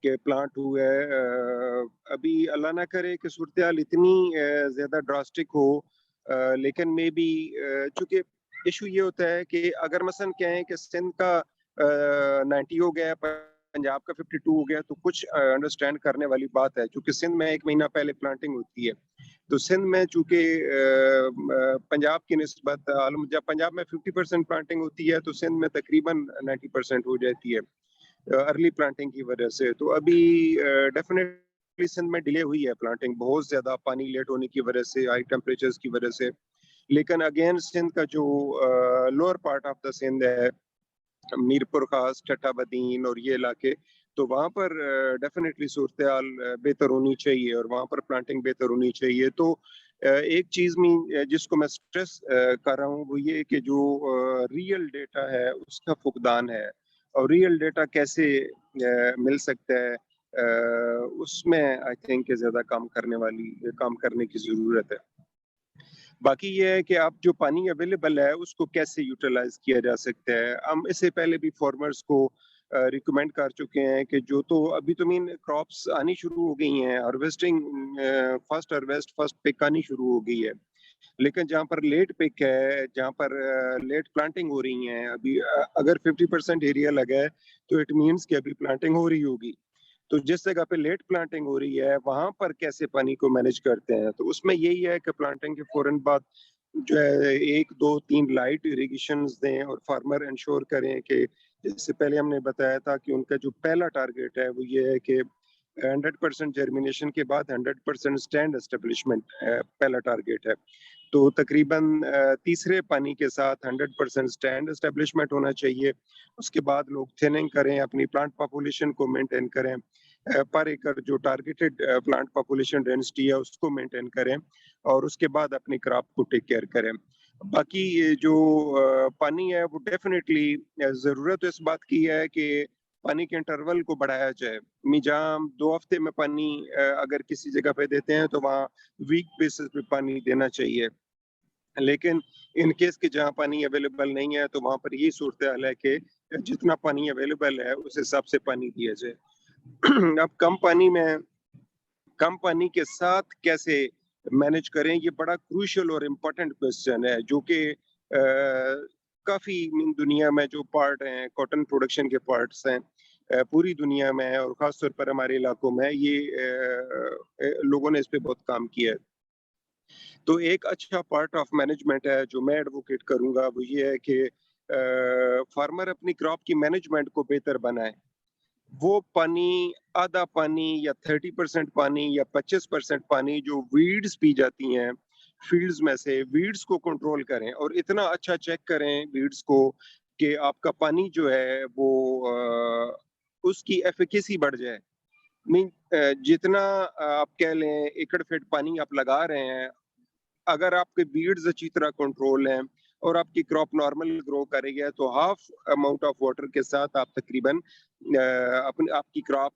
के प्लांट हुए है। अभी अल्लाह ना करे कि सूरत हाल इतनी ज़्यादा ड्रास्टिक हो, लेकिन मे बी चूँकि इशू ये होता है कि अगर मसलन कहें कि सिंध का 90 हो गया, पंजाब का 52 हो गया, तो कुछ अंडरस्टैंड करने वाली बात है, क्योंकि सिंध में 1 महीना पहले प्लांटिंग होती है। तो सिंध में चूँकि पंजाब की निस्बत जब पंजाब में 50% प्लांटिंग होती है, तो सिंध में तकरीबन 90% हो जाती है अर्ली प्लांटिंग की वजह से। तो अभी डेफिनेटली सिंध में डिले हुई है प्लांटिंग, बहुत ज्यादा पानी लेट होने की वजह से, हाई टेम्परेचर्स की वजह से। लेकिन अगेन सिंध का जो lower part of the Sindh है, मीरपुर खास, ठट्टा बदीन और ये इलाके, तो वहाँ पर डेफिनेटली सूरत हाल बेहतर होनी चाहिए और वहाँ पर प्लांटिंग बेहतर होनी चाहिए। तो एक चीज़ में जिसको मैं स्ट्रेस कर रहा हूँ वो ये कि जो रियल डेटा है उसका फुकदान है, और रियल डेटा कैसे मिल सकता है उसमें आई थिंक ज़्यादा काम करने की ज़रूरत है। बाकी ये है कि आप जो पानी अवेलेबल है उसको कैसे यूटिलाइज किया जा सकता है। हम इससे पहले भी फार्मर्स को रिकमेंड कर चुके हैं कि जो तो अभी तो मीन क्रॉप्स आनी शुरू हो गई हैं, harvesting first harvest first pick आनी शुरू हो गई है, लेकिन जहाँ पर लेट पिक है, जहाँ पर लेट प्लांटिंग हो रही है, अभी अगर 50% एरिया लगा है तो इट मीन्स कि अभी प्लांटिंग हो रही होगी। तो जिस जगह पे लेट प्लांटिंग हो रही है वहां पर कैसे पानी को मैनेज करते हैं, तो उसमें यही है कि प्लांटिंग के फौरन बाद जो है 1 2 3 लाइट इरिगेशन दें और फार्मर इंश्योर करें कि जैसे पहले हमने बताया था कि उनका जो पहला टारगेट है वो ये है कि 100% जर्मिनेशन के बाद 100% स्टैंड एस्टेब्लिशमेंट पहला टारगेट है। तो तकरीबन तीसरे पानी के साथ 100% स्टैंड एस्टेब्लिशमेंट होना चाहिए। उसके बाद लोग थिनिंग करें, अपनी प्लांट पॉपुलेशन को मेंटेन करें, पर एकड़ जो टारगेटेड प्लांट पॉपुलेशन डेंसिटी है उसको मेंटेन करें और उसके बाद अपनी क्रॉप को टेक केयर करें। बाकी ये जो पानी है वो डेफिनेटली ज़रूरत इस बात की है कि पानी के इंटरवल को बढ़ाया जाए। जहाँ 2 हफ्ते में पानी अगर किसी जगह पे देते हैं तो वहाँ वीक बेसिस पे पानी देना चाहिए, लेकिन इन केस के जहाँ पानी अवेलेबल नहीं है तो वहाँ पर यही सूरत हाल है कि जितना पानी अवेलेबल है उस हिसाब से पानी दिया जाए। अब कम पानी के साथ कैसे मैनेज करें, ये बड़ा क्रूशियल और इम्पोर्टेंट क्वेश्चन है, जो कि काफ़ी दुनिया में जो पार्ट हैं, कॉटन प्रोडक्शन के पार्ट्स हैं, पूरी दुनिया में है और ख़ास तौर पर हमारे इलाकों में ये लोगों ने इस पे बहुत काम किया है। तो एक अच्छा पार्ट ऑफ मैनेजमेंट है जो मैं एडवोकेट करूँगा वो ये है कि फार्मर अपनी क्रॉप की मैनेजमेंट को बेहतर बनाए। वो पानी, आधा पानी या 30% पानी या 25% पानी जो वीड्स पी जाती हैं फील्ड्स में से, वीड्स को कंट्रोल करें और इतना अच्छा चेक करें वीड्स को कि आपका पानी जो है वो उसकी एफिकेसी बढ़ जाए। मीन जितना आप कह लें एकड़ फीट पानी आप लगा रहे हैं, अगर आपके वीड्स अच्छी तरह कंट्रोल हैं और आपकी क्रॉप नॉर्मल ग्रो कर रही है तो हाफ अमाउंट ऑफ वाटर के साथ आप तकरीबन आपकी क्रॉप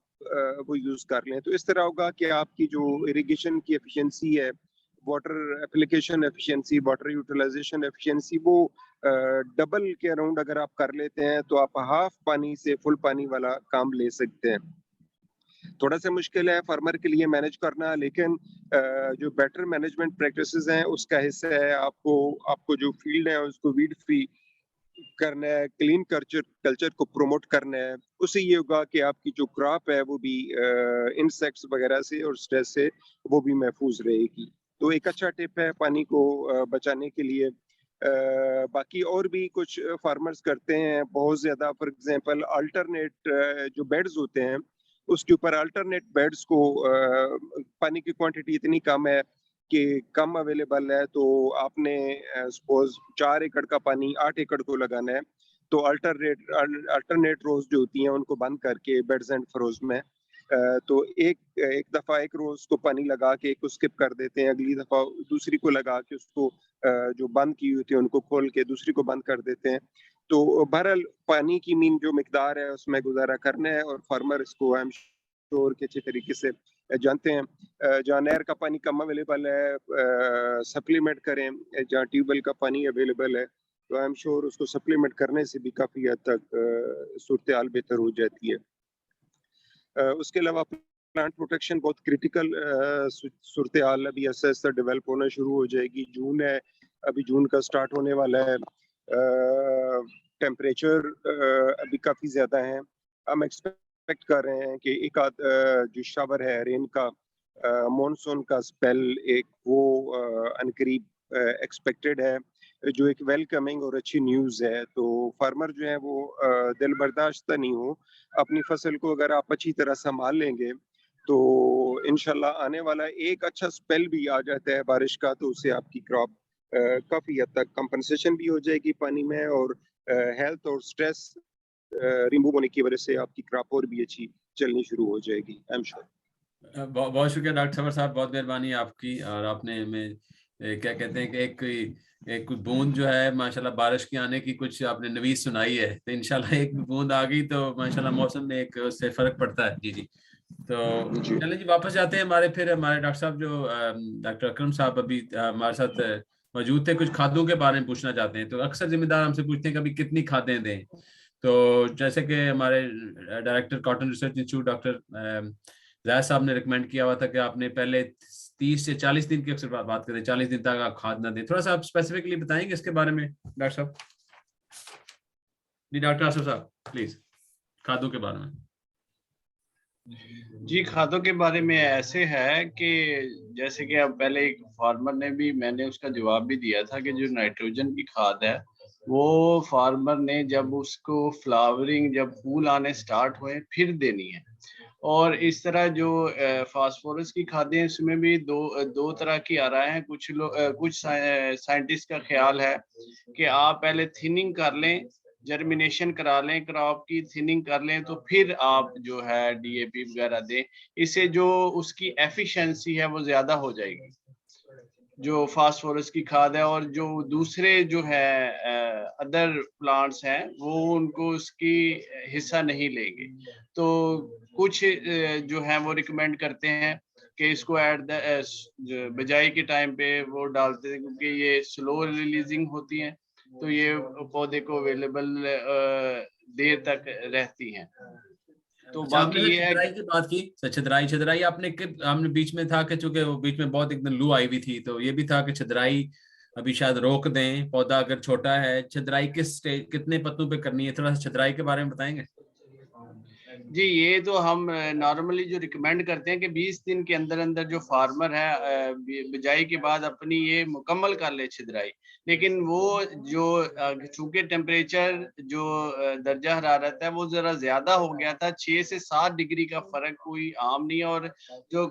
वो यूज कर लें। तो इस तरह होगा कि आपकी जो इरिगेशन की एफिशिएंसी है, water application efficiency, water utilisation efficiency, वो डबल के अराउंड अगर आप कर लेते हैं तो आप हाफ पानी से फुल पानी वाला काम ले सकते हैं। थोड़ा सा मुश्किल है फार्मर के लिए मैनेज करना, लेकिन जो बेटर मैनेजमेंट प्रैक्टिसेस हैं उसका हिस्सा है आपको जो फील्ड है उसको वीड फ्री करना है, क्लीन कल्चर को प्रमोट करना है। उससे ये होगा कि आपकी जो क्रॉप है वो भी इंसेक्ट्स वगैरह से और स्ट्रेस से वो भी महफूज रहेगी। तो एक अच्छा टिप है पानी को बचाने के लिए। बाकी और भी कुछ फार्मर्स करते हैं बहुत ज्यादा, फॉर एग्जांपल अल्टरनेट जो बेड्स होते हैं उसके ऊपर अल्टरनेट बेड्स को पानी की क्वांटिटी इतनी कम है कि कम अवेलेबल है, तो आपने सपोज 4 एकड़ का पानी 8 एकड़ को लगाना है तो अल्टरनेट रोज जो होती हैं उनको बंद करके बेड्स एंड फरोज में तो एक दफ़ा एक रोज को पानी लगा के एक को स्किप कर देते हैं, अगली दफ़ा दूसरी को लगा के उसको जो बंद की हुई थी उनको खोल के दूसरी को बंद कर देते हैं। तो बहरहाल पानी की मीन जो मिकदार है उसमें गुजारा करना है और फार्मर इसको आई एम श्योर के अच्छे तरीके से जानते हैं। जहाँ नहर का पानी कम अवेलेबल है सप्लीमेंट करें, जहाँ ट्यूबवेल का पानी अवेलेबल है तो आई एम श्योर उसको सप्लीमेंट करने से भी काफ़ी हद तक सूरत हाल बेहतर हो जाती है। उसके अलावा प्लांट प्रोटेक्शन बहुत क्रिटिकल सूरत हाल अभी ऐसा ऐसा डेवलप होना शुरू हो जाएगी। जून है, अभी जून का स्टार्ट होने वाला है। टेम्परेचर अभी काफ़ी ज़्यादा है। हम एक्सपेक्ट कर रहे हैं कि एक आध जो शावर है रेन का मॉनसून का स्पेल एक वो अनकरीब एक्सपेक्टेड है, जो एक वेलकमिंग और अच्छी न्यूज़ है। तो फार्मर जो है वो दिल बर्दाश्त नहीं हो, अपनी फसल को अगर आप अच्छी तरह संभाल लेंगे तो इंशाल्लाह आने वाला एक अच्छा स्पेल भी आ जाता है बारिश का, तो उससे आपकी क्रॉप काफ़ी हद तक कंपनसेशन भी हो जाएगी पानी में और हेल्थ और स्ट्रेस रिमूव होने की वजह से आपकी क्रॉप और भी अच्छी चलनी शुरू हो जाएगी। I am sure. बहुत शुक्रिया डॉक्टर सबर साहब, बहुत मेहरबानी आपकी। और आपने हमें क्या कहते हैं कि एक बूंद जो है माशाल्लाह बारिश की आने की कुछ आपने नवीस सुनाई है, तो इंशाल्लाह एक बूंद आ गई तो माशाल्लाह मौसम में एक उससे फर्क पड़ता है। जी जी। तो चलिए जी वापस जाते हैं हमारे डॉक्टर साहब जो डॉक्टर अकरम साहब अभी हमारे साथ मौजूद थे, कुछ खादों के बारे में पूछना चाहते हैं। तो अक्सर जिम्मेदार हमसे पूछते हैं कि अभी कितनी खादें दें। तो जैसे कि हमारे director cotton research institute doctor जायद साहब ने रिकमेंड किया हुआ था कि आपने पहले 30 से 40 दिन की अक्सर बात करें, 40 दिन तक आप खाद ना दें। थोड़ा सा आप स्पेसिफिकली बताएंगे इसके बारे में डॉक्टर साहब? जी डॉक्टर आसिफ साहब प्लीज, खादों के बारे में। जी खादों के बारे में ऐसे है कि जैसे कि अब पहले एक फार्मर ने भी, मैंने उसका जवाब भी दिया था कि जो नाइट्रोजन की खाद है वो फार्मर ने जब उसको फ्लावरिंग, जब फूल आने स्टार्ट हुए फिर देनी है। और इस तरह जो फास्फोरस की खादें इसमें भी दो तरह की आ रहा है। कुछ साइंटिस्ट का ख्याल है कि आप पहले थिनिंग कर लें, जर्मिनेशन करा लें, क्रॉप की थिनिंग कर लें, तो फिर आप जो है डीएपी वगैरह दें। इससे जो उसकी एफिशिएंसी है वो ज्यादा हो जाएगी जो फास्फोरस की खाद है। और जो दूसरे जो है अदर प्लांट्स हैं वो उनको उसकी हिस्सा नहीं लेंगे। तो कुछ जो है वो रिकमेंड करते हैं कि इसको एट द बिजाई के टाइम पे वो डालते हैं, क्योंकि ये स्लो रिलीजिंग होती हैं तो ये पौधे को अवेलेबल देर तक रहती हैं। तो बाकी ये है छिदराई की बात की, छिदराई आपने हमने बीच में था कि चूंकि वो बीच में बहुत एकदम लू आई हुई थी, तो ये भी था कि छिदराई अभी शायद रोक दें, पौधा अगर छोटा है। छिदराई किस स्टेज, कितने पत्तों पे करनी है? थोड़ा सा छिदराई के बारे में बताएंगे। जी ये तो हम नॉर्मली जो रिकमेंड करते हैं कि 20 दिन के अंदर अंदर जो फार्मर है बिजाई के बाद अपनी ये मुकम्मल कर ले छिदराई। लेकिन वो जो चूंकि टेम्परेचर जो दर्जा हरारत है वो जरा ज्यादा हो गया था, 6 से 7 डिग्री का फर्क कोई आम नहीं है, और जो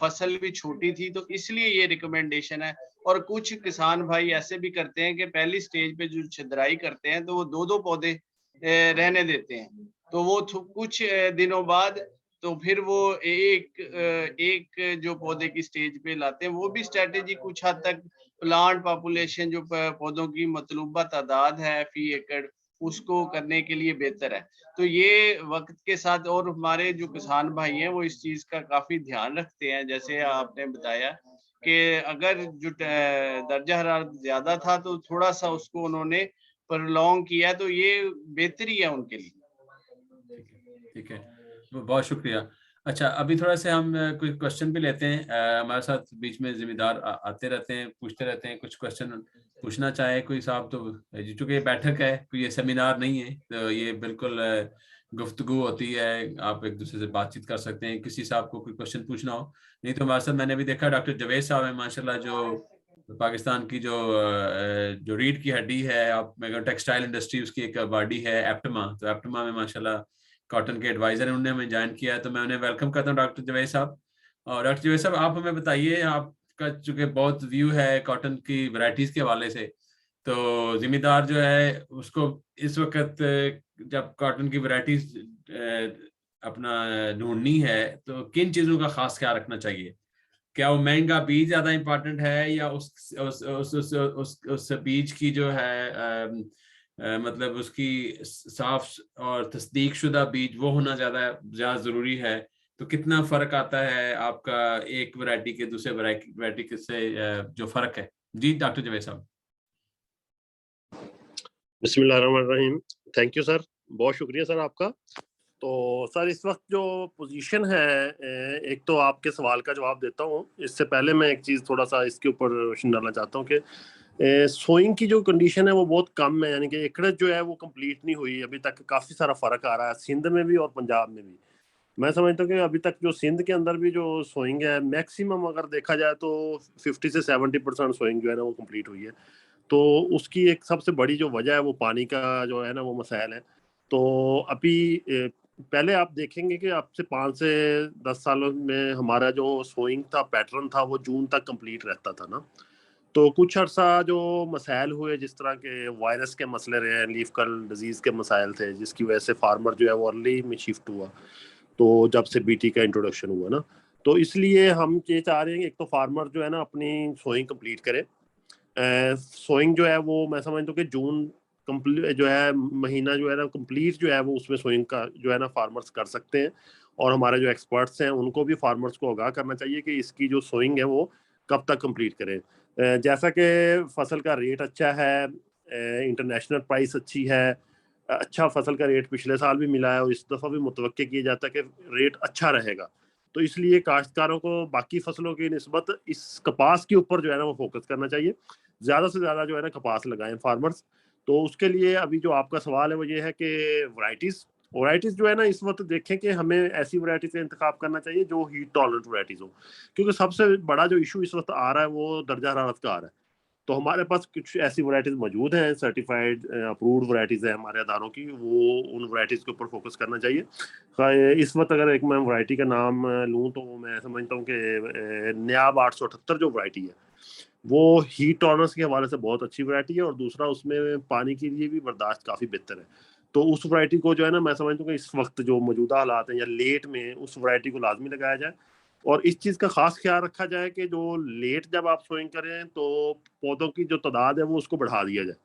फसल भी छोटी थी तो इसलिए ये रिकमेंडेशन है। और कुछ किसान भाई ऐसे भी करते हैं कि पहली स्टेज पे जो छिदराई करते हैं तो वो 2-2 पौधे रहने देते हैं, तो वो कुछ दिनों बाद तो फिर वो एक जो पौधे की स्टेज पे लाते हैं। वो भी स्ट्रेटेजी कुछ हद तक प्लांट पॉपुलेशन जो पौधों की मतलूबा तादाद है फी एकड़ उसको करने के लिए बेहतर है। तो ये वक्त के साथ, और हमारे जो किसान भाई हैं वो इस चीज का काफी ध्यान रखते हैं। जैसे आपने बताया कि अगर जो दर्जा हरारत ज्यादा था तो थोड़ा सा उसको उन्होंने प्रलॉन्ग किया, तो ये बेहतरी है उनके लिए। ठीक है, बहुत शुक्रिया। अच्छा अभी थोड़ा से हम कुछ क्वेश्चन भी लेते हैं। हमारे साथ बीच में जिम्मेदार आते रहते हैं, पूछते रहते हैं। कुछ क्वेश्चन पूछना चाहे कोई साहब तो, चूंकि ये बैठक है, कोई ये सेमिनार नहीं है, तो ये बिल्कुल गुफ्तगू होती है, आप एक दूसरे से बातचीत कर सकते हैं। किसी साहब को कोई क्वेश्चन पूछना हो, नहीं तो हमारे साथ मैंने भी देखा डॉक्टर जवेद साहब है माशाल्लाह, जो पाकिस्तान की जो रीढ़ की हड्डी है, आप टेक्सटाइल इंडस्ट्री उसकी एक बॉडी है एप्टमा, तो एप्टमा में माशाल्लाह कॉटन के एडवाइजर हैं, उन्होंने हमें ज्वाइन किया है, तो मैं उन्हें वेलकम करता हूँ डॉक्टर जवेद साहब। और डॉक्टर जवेद साहब आप हमें बताइए, आपका चूंकि बहुत व्यू है कॉटन की वैरायटीज के हवाले से, तो जिम्मेदार जो है उसको इस वक्त जब कॉटन की वैरायटीज अपना ढूंढनी है तो किन चीजों का खास ख्याल रखना चाहिए? क्या वो महंगा बीज ज्यादा इम्पोर्टेंट है, या उस बीज की जो है मतलब उसकी साफ और तस्दीक शुदा बीज वो होना ज्यादा जरूरी है? तो कितना फर्क आता है आपका एक वैरायटी के दूसरे वैरायटी से जो फर्क है? जी डॉक्टर जवेद साहब। बिस्मिल्लाहिर्रहमानिर्रहीम। थैंक यू सर, बहुत शुक्रिया सर आपका। तो सर इस वक्त जो पोजीशन है, एक तो आपके सवाल का जवाब देता हूँ, इससे पहले मैं एक चीज़ थोड़ा सा इसके ऊपर रोशनी डालना चाहता हूँ कि सोइंग की जो कंडीशन है वो बहुत कम है, यानी कि एकड़ज जो है वो कंप्लीट नहीं हुई अभी तक। काफ़ी सारा फ़र्क आ रहा है सिंध में भी और पंजाब में भी। मैं समझता हूँ कि अभी तक जो सिंध के अंदर भी जो सोइंग है मैक्सिमम अगर देखा जाए तो 50 से 70% सोइंग जो है ना वो कंप्लीट हुई है। तो उसकी एक सबसे बड़ी जो वजह है वो पानी का जो है ना वो मसाइल है। तो अभी पहले आप देखेंगे कि अब से 5 से 10 सालों में हमारा जो सोइंग था पैटर्न था वो जून तक कंप्लीट रहता था ना। तो कुछ अर्सा जो मसाइल हुए, जिस तरह के वायरस के मसले रहे, लीफ कर्ल डिजीज के मसाइल थे, जिसकी वजह से फार्मर जो है वो अर्ली में शिफ्ट हुआ। तो जब से बीटी का इंट्रोडक्शन हुआ ना, तो इसलिए हम ये चाह रहे हैं कि एक तो फार्मर जो है ना अपनी सोइंग कंप्लीट करे। सोइंग जो है वो मैं समझता हूँ कि जून कंप्लीट जो है महीना जो है ना कंप्लीट जो है वो उसमें सोइंग का जो है ना फार्मर्स कर सकते हैं। और हमारे जो एक्सपर्ट्स हैं उनको भी फार्मर्स को आगाह करना चाहिए कि इसकी जो सोइंग है वो कब तक कंप्लीट करें। जैसा कि फसल का रेट अच्छा है, इंटरनेशनल प्राइस अच्छी है, अच्छा फसल का रेट पिछले साल भी मिला है और इस दफ़ा भी मुतवक्के किया जाता है कि रेट अच्छा रहेगा। तो इसलिए काश्तकारों को बाकी फसलों की निस्बत इस कपास के ऊपर जो है ना वो फोकस करना चाहिए। ज़्यादा से ज़्यादा जो है ना कपास लगाएं फार्मर्स। तो उसके लिए अभी जो आपका सवाल है वो ये है कि वैरायटीज़ जो है ना इस वक्त देखें कि हमें ऐसी वैरायटी का इंतखाब करना चाहिए जो हीट टॉलरेंट वैरायटीज़ हो, क्योंकि सबसे बड़ा जो इशू इस वक्त आ रहा है वो दर्जा हरारत का आ रहा है। तो हमारे पास कुछ ऐसी वैरायटीज मौजूद हैं, सर्टिफाइड अप्रूव्ड वैरायटीज है हमारे अदारों की, वो उन वैरायटीज के ऊपर फोकस करना चाहिए। इस वक्त अगर एक मैं वैरायटी का नाम लूँ तो मैं समझता हूँ कि न्याब 878 जो वैरायटी है वो हीट टॉलरेंस के हवाले से बहुत अच्छी वैरायटी है, और दूसरा उसमें पानी के लिए भी बर्दाश्त काफ़ी बेहतर है। तो उस वैरायटी को जो है ना मैं समझता हूँ कि इस वक्त जो मौजूदा हालात हैं या लेट में उस वैरायटी को लाजमी लगाया जाए। और इस चीज़ का खास ख्याल रखा जाए कि जो लेट जब आप सोइंग करें तो पौधों की जो तादाद है वो उसको बढ़ा दिया जाए,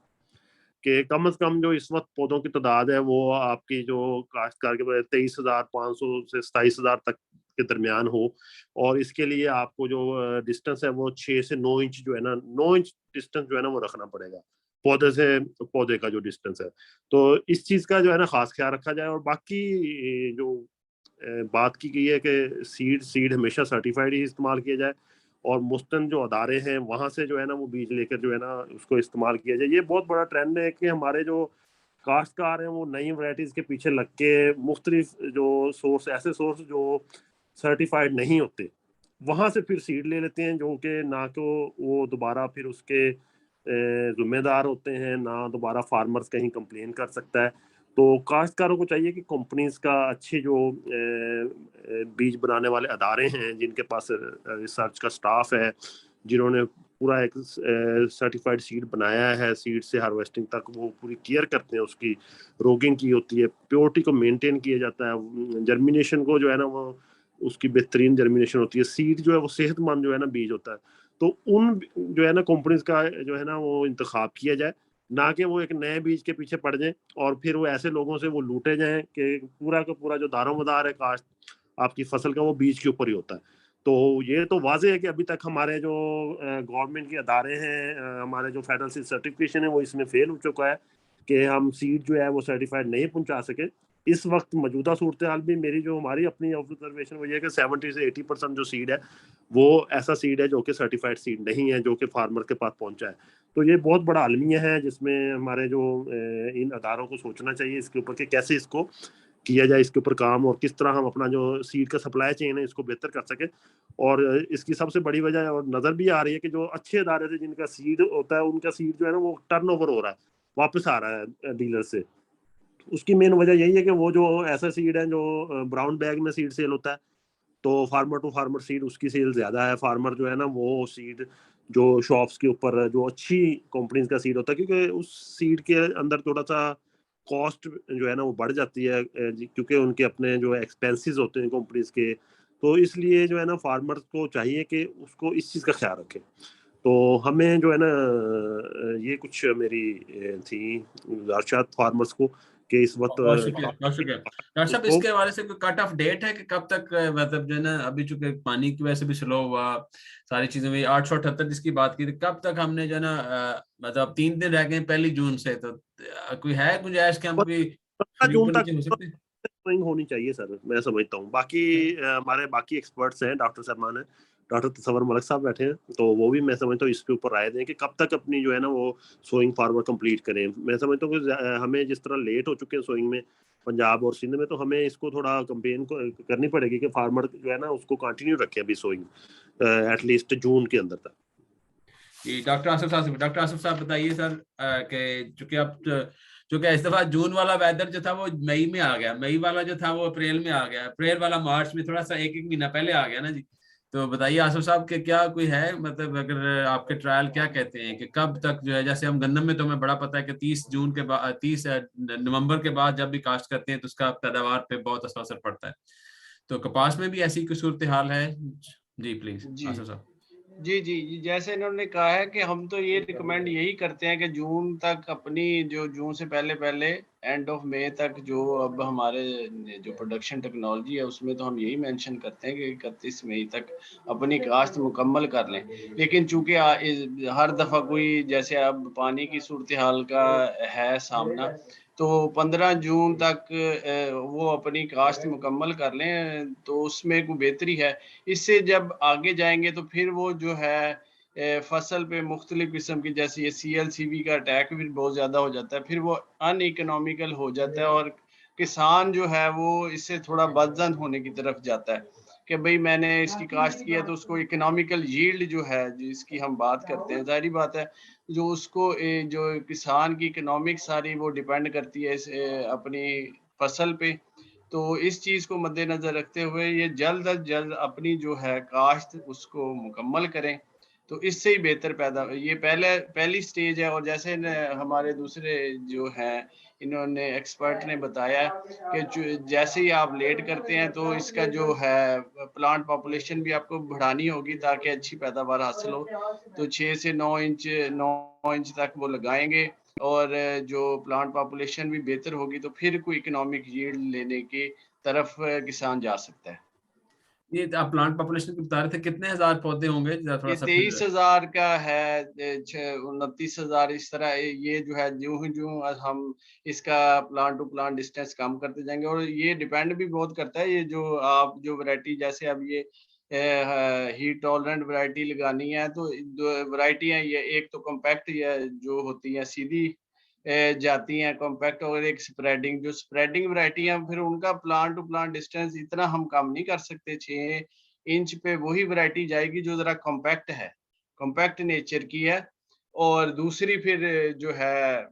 कि कम से कम जो इस वक्त पौधों की तादाद है वो आपकी जो काश्तकार के 23,500 से 27,000 तक के दरमियान हो। और इसके लिए आपको जो डिस्टेंस है वो 6 से 9 इंच जो है ना 9 इंच डिस्टेंस जो है ना वो रखना पड़ेगा पौधे से पौधे का जो डिस्टेंस है। तो इस चीज़ का जो है ना खास ख्याल रखा जाए। और बाकी जो बात की गई है कि सीड हमेशा सर्टिफाइड ही इस्तेमाल किया जाए, और मुस्तन जो अदारे हैं वहाँ से जो है ना वो बीज लेकर जो है ना उसको इस्तेमाल किया जाए। ये बहुत बड़ा ट्रेंड है कि हमारे जो काश्तकार हैं वो नई वैरायटीज़ के पीछे लग के मुख्तलिफ जो ऐसे सोर्स जो सर्टिफाइड नहीं होते वहाँ से फिर सीड ले लेते हैं, जो कि ना तो वो दोबारा फिर उसके जिम्मेदार होते हैं, ना दोबारा फार्मर्स कहीं कंप्लेन कर सकता है। तो काश्तकारों को चाहिए कि कंपनीज का अच्छे जो बीज बनाने वाले अदारे हैं, जिनके पास रिसर्च का स्टाफ है, जिन्होंने पूरा एक सर्टिफाइड सीड बनाया है, सीड से हार्वेस्टिंग तक वो पूरी केयर करते हैं, उसकी रोगिंग की होती है, प्योरिटी को मेंटेन किया जाता है, जर्मिनेशन को जो है ना वो उसकी बेहतरीन जर्मिनेशन होती है, सीड जो है वो सेहतमंद जो है ना बीज होता है। तो उन जो है ना कंपनीज का जो है ना वो इंतखाब किया जाए, ना कि वो एक नए बीज के पीछे पड़ जाए और फिर वो ऐसे लोगों से वो लूटे जाएं कि पूरा का पूरा जो दारोमदार है काश्त आपकी फसल का वो बीज के ऊपर ही होता है। तो ये तो वाज़ेह है कि अभी तक हमारे जो गवर्नमेंट के अदारे हैं, हमारे जो फेडरल सीड सर्टिफिकेशन है वो इसमें फेल हो चुका है कि हम सीड जो है वो सर्टिफाइड नहीं पहुंचा सके। इस वक्त मौजूदा सूरत हाल में मेरी जो हमारी अपनी ऑब्जर्वेशन वो ये है कि 70 से 80% जो सीड है वो ऐसा सीड है जो कि सर्टिफाइड सीड नहीं है, जो कि फार्मर के पास पहुंचा है। तो ये बहुत बड़ा अलमिया है जिसमें हमारे जो इन अदारों को सोचना चाहिए इसके ऊपर कि कैसे इसको किया जाए, इसके ऊपर काम, और किस तरह हम अपना जो सीड का सप्लाई चेन है इसको बेहतर कर सके। और इसकी सबसे बड़ी वजह और नज़र भी आ रही है कि जो अच्छे अदारे से जिनका सीड होता है उनका सीड जो है ना वो टर्नओवर हो रहा है, वापस आ रहा है डीलर से। उसकी मेन वजह यही है कि वो जो ऐसा सीड है जो ब्राउन बैग में सीड सेल होता है, तो फार्मर टू फार्मर सीड उसकी सेल ज़्यादा है। फार्मर जो है ना वो सीड जो शॉप्स के ऊपर जो अच्छी कंपनीज का सीड होता है, क्योंकि उस सीड के अंदर थोड़ा सा कॉस्ट जो है ना वो बढ़ जाती है, क्योंकि उनके अपने जो एक्सपेंसेस होते हैं कंपनीज के। तो इसलिए जो है ना फार्मर को चाहिए कि उसको इस चीज़ का ख्याल रखें। तो हमें जो है ना ये कुछ मेरी थी गुजारिशात फार्मर्स को कि इस वक्त बहुत शुक्रिया, बहुत शुक्रिया डॉक्टर साहब। उसको इसके हवाले से कोई कट ऑफ डेट है कि कब तक मतलब जो है ना, अभी चूंकि पानी की वजह से भी स्लो हुआ, सारी चीजें हुई, 878 जिसकी बात की थी, कब तक हमने जो है ना मतलब 3 दिन रह गए 1 जून से, तो कोई है गुंजाइश कि हम कोई 15 जून नीचे तक हो सकते हैं? स्विंग होनी चाहिए सर, मैं समझता हूँ। बाकी हमारे बाकी एक्सपर्ट्स हैं, डॉक्टर सलमान है, डॉक्टर तसव्वुर मलिक साहब बैठे हैं, तो वो भी मैं समझता हूँ इसके ऊपर राय दें कि कब तक अपनी जो है ना वो सोइंग फार्मर कंप्लीट करें। मैं समझता हूँ कि हमें जिस तरह लेट हो चुके हैं सोइंग में पंजाब और सिंध में, तो हमें इसको थोड़ा कंपेन करनी पड़ेगी कि फार्मर जो है ना उसको कंटिन्यू रखें अभी सोइंग एटलीस्ट जून के अंदर तक। डॉक्टर आसिफ साहब बताइए सर, कि चूंकि अब चूंकि इस दफा जून वाला वेदर जो था वो मई में आ गया, मई वाला जो था वो अप्रैल में आ गया, अप्रैल वाला मार्च में, थोड़ा सा एक एक महीना पहले आ गया ना जी। तो बताइए आसिफ साहब के क्या कोई है, मतलब अगर आपके ट्रायल क्या कहते हैं कि कब तक जो है, जैसे हम गंदम में तो हमें बड़ा पता है कि 30 जून के बाद, 30 नवंबर के बाद जब भी काश्त करते हैं तो उसका पैदावार पे बहुत असर पड़ता है। तो कपास में भी ऐसी कोई सूरत हाल है? जी प्लीज जी आसिफ साहब। जी, जैसे इन्होंने कहा है कि हम तो ये रिकमेंड यही करते हैं कि जून तक अपनी जो जून से पहले पहले एंड ऑफ मई तक जो अब हमारे जो प्रोडक्शन टेक्नोलॉजी है उसमें तो हम यही मेंशन करते हैं कि 31 मई तक अपनी काश्त मुकम्मल कर लें। लेकिन चूंकि हर दफ़ा कोई जैसे अब पानी की सूरत हाल का है सामना, तो 15 जून तक वो अपनी काश्त मुकम्मल कर लें तो उसमें कोई बेहतरी है। इससे जब आगे जाएंगे तो फिर वो जो है फसल पे मुख्तलिफ किस्म की, जैसे ये CLCV का अटैक भी बहुत ज़्यादा हो जाता है, फिर वो अनइकोनॉमिकल हो जाता है और किसान जो है वो इससे थोड़ा बदजन होने की तरफ जाता है कि भाई मैंने इसकी काश्त किया तो उसको इकोनॉमिकल यील्ड जो है जिसकी हम बात करते हैं, जाहिर बात है जो उसको जो किसान की इकोनॉमिक सारी वो डिपेंड करती है इस अपनी फसल पे। तो इस चीज़ को मद्देनज़र रखते हुए ये जल्द अज जल्द अपनी जो है काश्त उसको मुकम्मल करें, तो इससे ही बेहतर पैदा, ये पहली स्टेज है। और जैसे हमारे दूसरे जो हैं इन्होंने एक्सपर्ट ने बताया कि जैसे ही आप लेट करते हैं तो इसका जो है प्लांट पॉपुलेशन भी आपको बढ़ानी होगी ताकि अच्छी पैदावार हासिल हो। तो 6 से 9 इंच तक वो लगाएंगे और जो प्लांट पॉपुलेशन भी बेहतर होगी तो फिर कोई इकोनॉमिक यील्ड लेने की तरफ किसान जा सकता है। ये आप प्लांट पॉपुलेशन की बता रहे थे, कितने हजार पौधे होंगे जरा थोड़ा ये सा फिर? 23,000 का है, 29,000 इस तरह ये जो है जो हम इसका प्लांट टू प्लांट डिस्टेंस कम करते जाएंगे। और ये डिपेंड भी बहुत करता है, ये जो आप जो वैरायटी, जैसे अब ये हीट टॉलरेंट वैरायटी लगानी है तो दो वैरायटी है, ये एक तो कॉम्पैक्ट ये जो होती है सीधी जाती हैं कॉम्पैक्ट, और एक स्प्रेडिंग, जो स्प्रेडिंग वैरायटी है फिर उनका प्लांट टू प्लांट डिस्टेंस इतना हम कम नहीं कर सकते। 6 इंच पे वही वैरायटी जाएगी जो जरा कॉम्पैक्ट है, कॉम्पैक्ट नेचर की है। और दूसरी फिर जो है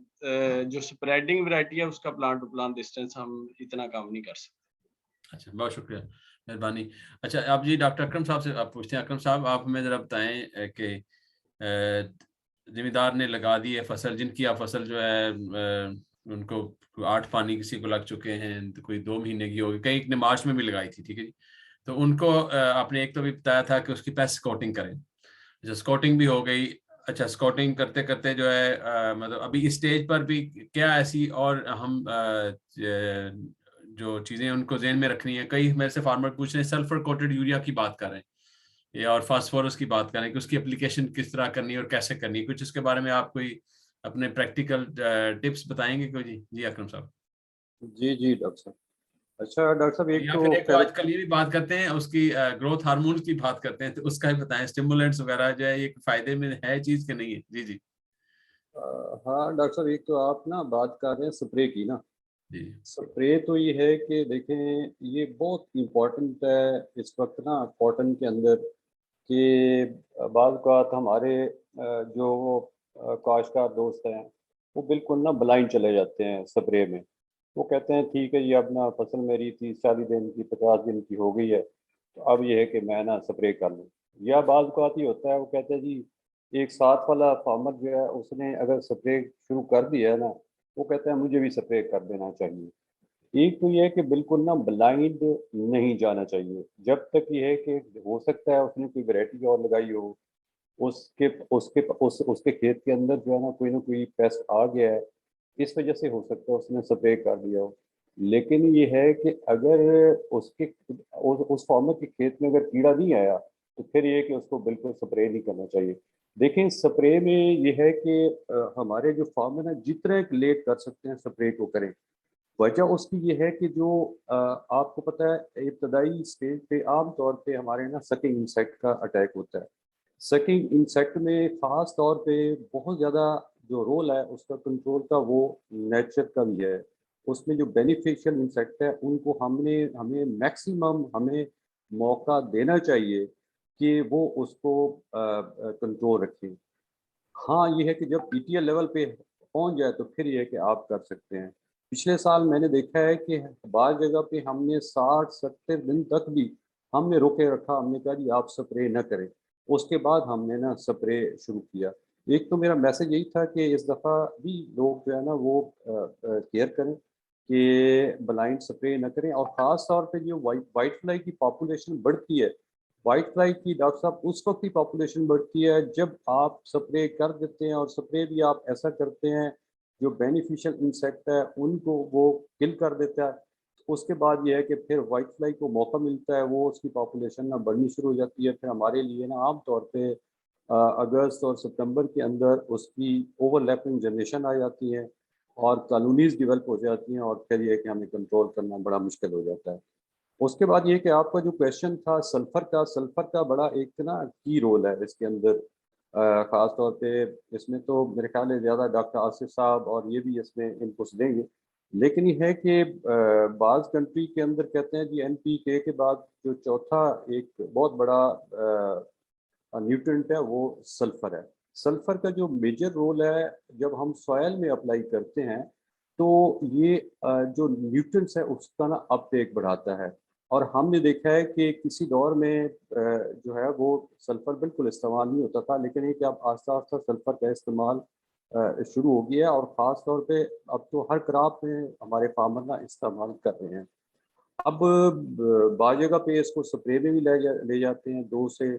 जो स्प्रेडिंग वैरायटी है उसका प्लांट टू प्लांट डिस्टेंस हम इतना कम नहीं कर सकते। अच्छा, बहुत शुक्रिया, मेहरबानी। अच्छा, आप जी डॉक्टर अकरम साहब से आप पूछते हैं। अकरम साहब, आप हमें जरा बताएं कि जिम्मेदार ने लगा दी है फसल, जिनकी आप फसल जो है उनको 8 पानी किसी को लग चुके हैं, तो कोई 2 महीने की होगी, कई ने मार्च में भी लगाई थी, ठीक है जी। तो उनको आपने एक तो भी बताया था कि उसकी पेस्ट स्कॉटिंग करें। अच्छा, स्कॉटिंग भी हो गई। अच्छा, स्कॉटिंग करते करते जो है मतलब अभी इस स्टेज पर भी क्या ऐसी और हम जो चीजें उनको ज़हन में रखनी है? कई मेरे से फार्मर पूछ रहे हैं, सल्फर कोटेड यूरिया की बात कर रहे हैं या और फास्फोरस की बात कर रहे हैं कि उसकी एप्लीकेशन किस तरह करनी है और कैसे करनी है। कुछ इसके बारे में आप कोई अपने प्रैक्टिकल टिप्स बताएंगे कोई? जी अकरम साहब। जी डॉक्टर साहब। अच्छा डॉक्टर साहब, एक या फिर तो एक आजकल ये भी बात करते हैं उसकी, ग्रोथ हार्मोन्स की बात करते हैं, तो उसका भी बताएं, स्टिमुलेंट्स वगैरह जो है ये फायदे में है चीज कि नहीं है? जी जी हाँ डॉक्टर साहब, एक तो आप ना बात कर रहे हैं स्प्रे की ना। जी स्प्रे तो ये है कि देखें, ये बहुत इम्पोर्टेंट है इस वक्त ना कॉटन के अंदर, कि बाज़ औक़ात हमारे जो काश्तकार दोस्त हैं वो बिल्कुल ना ब्लाइंड चले जाते हैं स्प्रे में। वो कहते हैं ठीक है ये अब ना फसल मेरी 30-40 दिन की 50 दिन की हो गई है, तो अब ये है कि मैं ना स्प्रे कर लूँ। या बाज़ औक़ात ही होता है, वो कहते हैं जी एक साथ वाला फार्मर जो है उसने अगर स्प्रे शुरू कर दिया है ना, वो कहता है मुझे भी स्प्रे कर देना चाहिए। एक तो ये है कि बिल्कुल ना ब्लाइंड नहीं जाना चाहिए। जब तक ये है कि हो सकता है उसने कोई वैरायटी और लगाई हो, उसके उसके उसके खेत के अंदर जो है ना कोई पेस्ट आ गया है, इस वजह से हो सकता है उसने स्प्रे कर दिया हो। लेकिन ये है कि अगर उसके उस फार्मर के खेत में अगर कीड़ा नहीं आया, तो फिर ये है कि उसको बिल्कुल स्प्रे नहीं करना चाहिए। देखिए स्प्रे में ये है कि हमारे जो फार्मर हैं जितना लेट कर सकते हैं स्प्रे को करें। वजह उसकी ये है कि जो आपको पता है इब्तदाई स्टेज पे आम तौर पे हमारे ना सकिंग इंसेक्ट का अटैक होता है। सकिंग इंसेक्ट में ख़ास तौर पे बहुत ज़्यादा जो रोल है उसका कंट्रोल का, वो नेचर का भी है। उसमें जो बेनिफिशियल इंसेक्ट है उनको हमें मैक्सिमम हमें मौका देना चाहिए कि वो उसको कंट्रोल रखें। हाँ, ये है कि जब पीटीएल लेवल पे पहुँच जाए तो फिर ये है कि आप कर सकते हैं। पिछले साल मैंने देखा है कि बाज़ जगह पे हमने 60-70 दिन तक भी हमने रोके रखा, हमने कहा जी आप स्प्रे ना करें। उसके बाद हमने ना स्प्रे शुरू किया। एक तो मेरा मैसेज यही था कि इस दफ़ा भी लोग जो है ना वो केयर करें कि ब्लाइंड स्प्रे ना करें, और ख़ास तौर पे जो व्हाइट फ्लाई की पॉपुलेशन बढ़ती है, व्हाइट फ्लाई की डॉक्टर साहब उस वक्त ही पॉपुलेशन बढ़ती है जब आप स्प्रे कर देते हैं, और स्प्रे भी आप ऐसा करते हैं जो बेनिफिशियल इंसेक्ट है उनको वो किल कर देता है। उसके बाद ये है कि फिर व्हाइट फ्लाई को मौका मिलता है, वो उसकी पॉपुलेशन ना बढ़नी शुरू हो जाती है। फिर हमारे लिए ना आम तौर पे अगस्त और सितंबर के अंदर उसकी ओवरलैपिंग जनरेशन आ जाती है और कॉलोनीज डेवलप हो जाती हैं, और फिर ये है कि हमें कंट्रोल करना बड़ा मुश्किल हो जाता है। उसके बाद ये कि आपका जो क्वेश्चन था सल्फर का बड़ा एक ना की रोल है इसके अंदर। ख़ास तौर पे इसमें तो मेरे ख्याल है ज़्यादा डॉक्टर आसिफ साहब और ये भी इसमें इनपुट्स देंगे। लेकिन ये है कि बाज़ कंट्री के अंदर कहते हैं जी एनपीके के बाद जो चौथा एक बहुत बड़ा न्यूट्रिएंट है वो सल्फर है। सल्फर का जो मेजर रोल है जब हम सॉइल में अप्लाई करते हैं, तो ये जो न्यूट्रिएंट्स है उसका ना अपटेक बढ़ाता है। और हमने देखा है कि किसी दौर में जो है वो सल्फर बिल्कुल इस्तेमाल नहीं होता था, लेकिन ये कि अब आस्ता-आस्ता सल्फर का इस्तेमाल शुरू हो गया है, और ख़ास तौर पे अब तो हर क्रॉप में हमारे फार्मर ना इस्तेमाल कर रहे हैं। अब बाज़ जगह पे इसको स्प्रे में भी ले जाते हैं, 200 से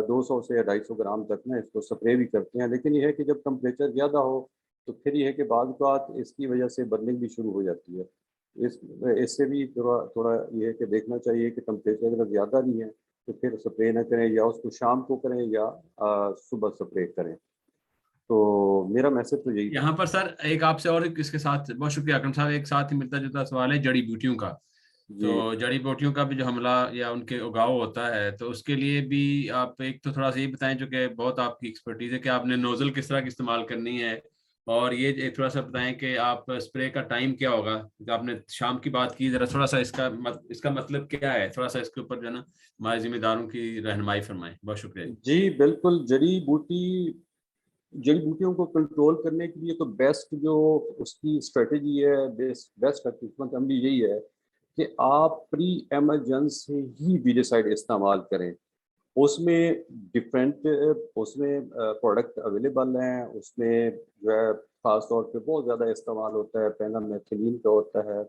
250 ग्राम तक ना इसको स्प्रे भी करते हैं। लेकिन ये है कि जब टेम्परेचर ज़्यादा हो तो फिर ये है कि बाज़ औक़ात इसकी वजह से बर्निंग भी शुरू हो जाती है। इस इससे भी थोड़ा थोड़ा ये है कि देखना चाहिए कि टेम्परेचर अगर ज़्यादा नहीं है तो फिर स्प्रे ना करें, या उसको शाम को करें या सुबह स्प्रे करें। तो मेरा मैसेज तो यही था। यहाँ पर सर एक आपसे और इसके साथ बहुत शुक्रिया अकरम साहब, एक साथ ही मिलता जुलता सवाल है जड़ी बूटियों का। जी। तो जड़ी बूटियों का भी जो हमला या उनके उगाव होता है, तो उसके लिए भी आप एक तो थोड़ा सा ये बताएं, जो कि बहुत आपकी एक्सपर्टीज है, कि आपने नोजल किस तरह की इस्तेमाल करनी है, और ये एक थोड़ा सा बताएं कि आप स्प्रे का टाइम क्या होगा। तो आपने शाम की बात की, जरा थोड़ा सा इसका मतलब क्या है, थोड़ा सा इसके ऊपर जो है ना हमारे जिम्मेदारों की रहनुमाई फरमाएं। बहुत शुक्रिया। जी, बिल्कुल। जड़ी बूटियों को कंट्रोल करने के लिए तो बेस्ट जो उसकी स्ट्रेटजी है, बेस्ट हिकमत अमली यही है कि आप प्री इमरजेंसी ही वीडिसाइड इस्तेमाल करें। उसमें डिफरेंट उसमें प्रोडक्ट अवेलेबल हैं। उसमें जो है ख़ास तौर पे बहुत ज़्यादा इस्तेमाल होता है पेनामेथिलीन का होता है,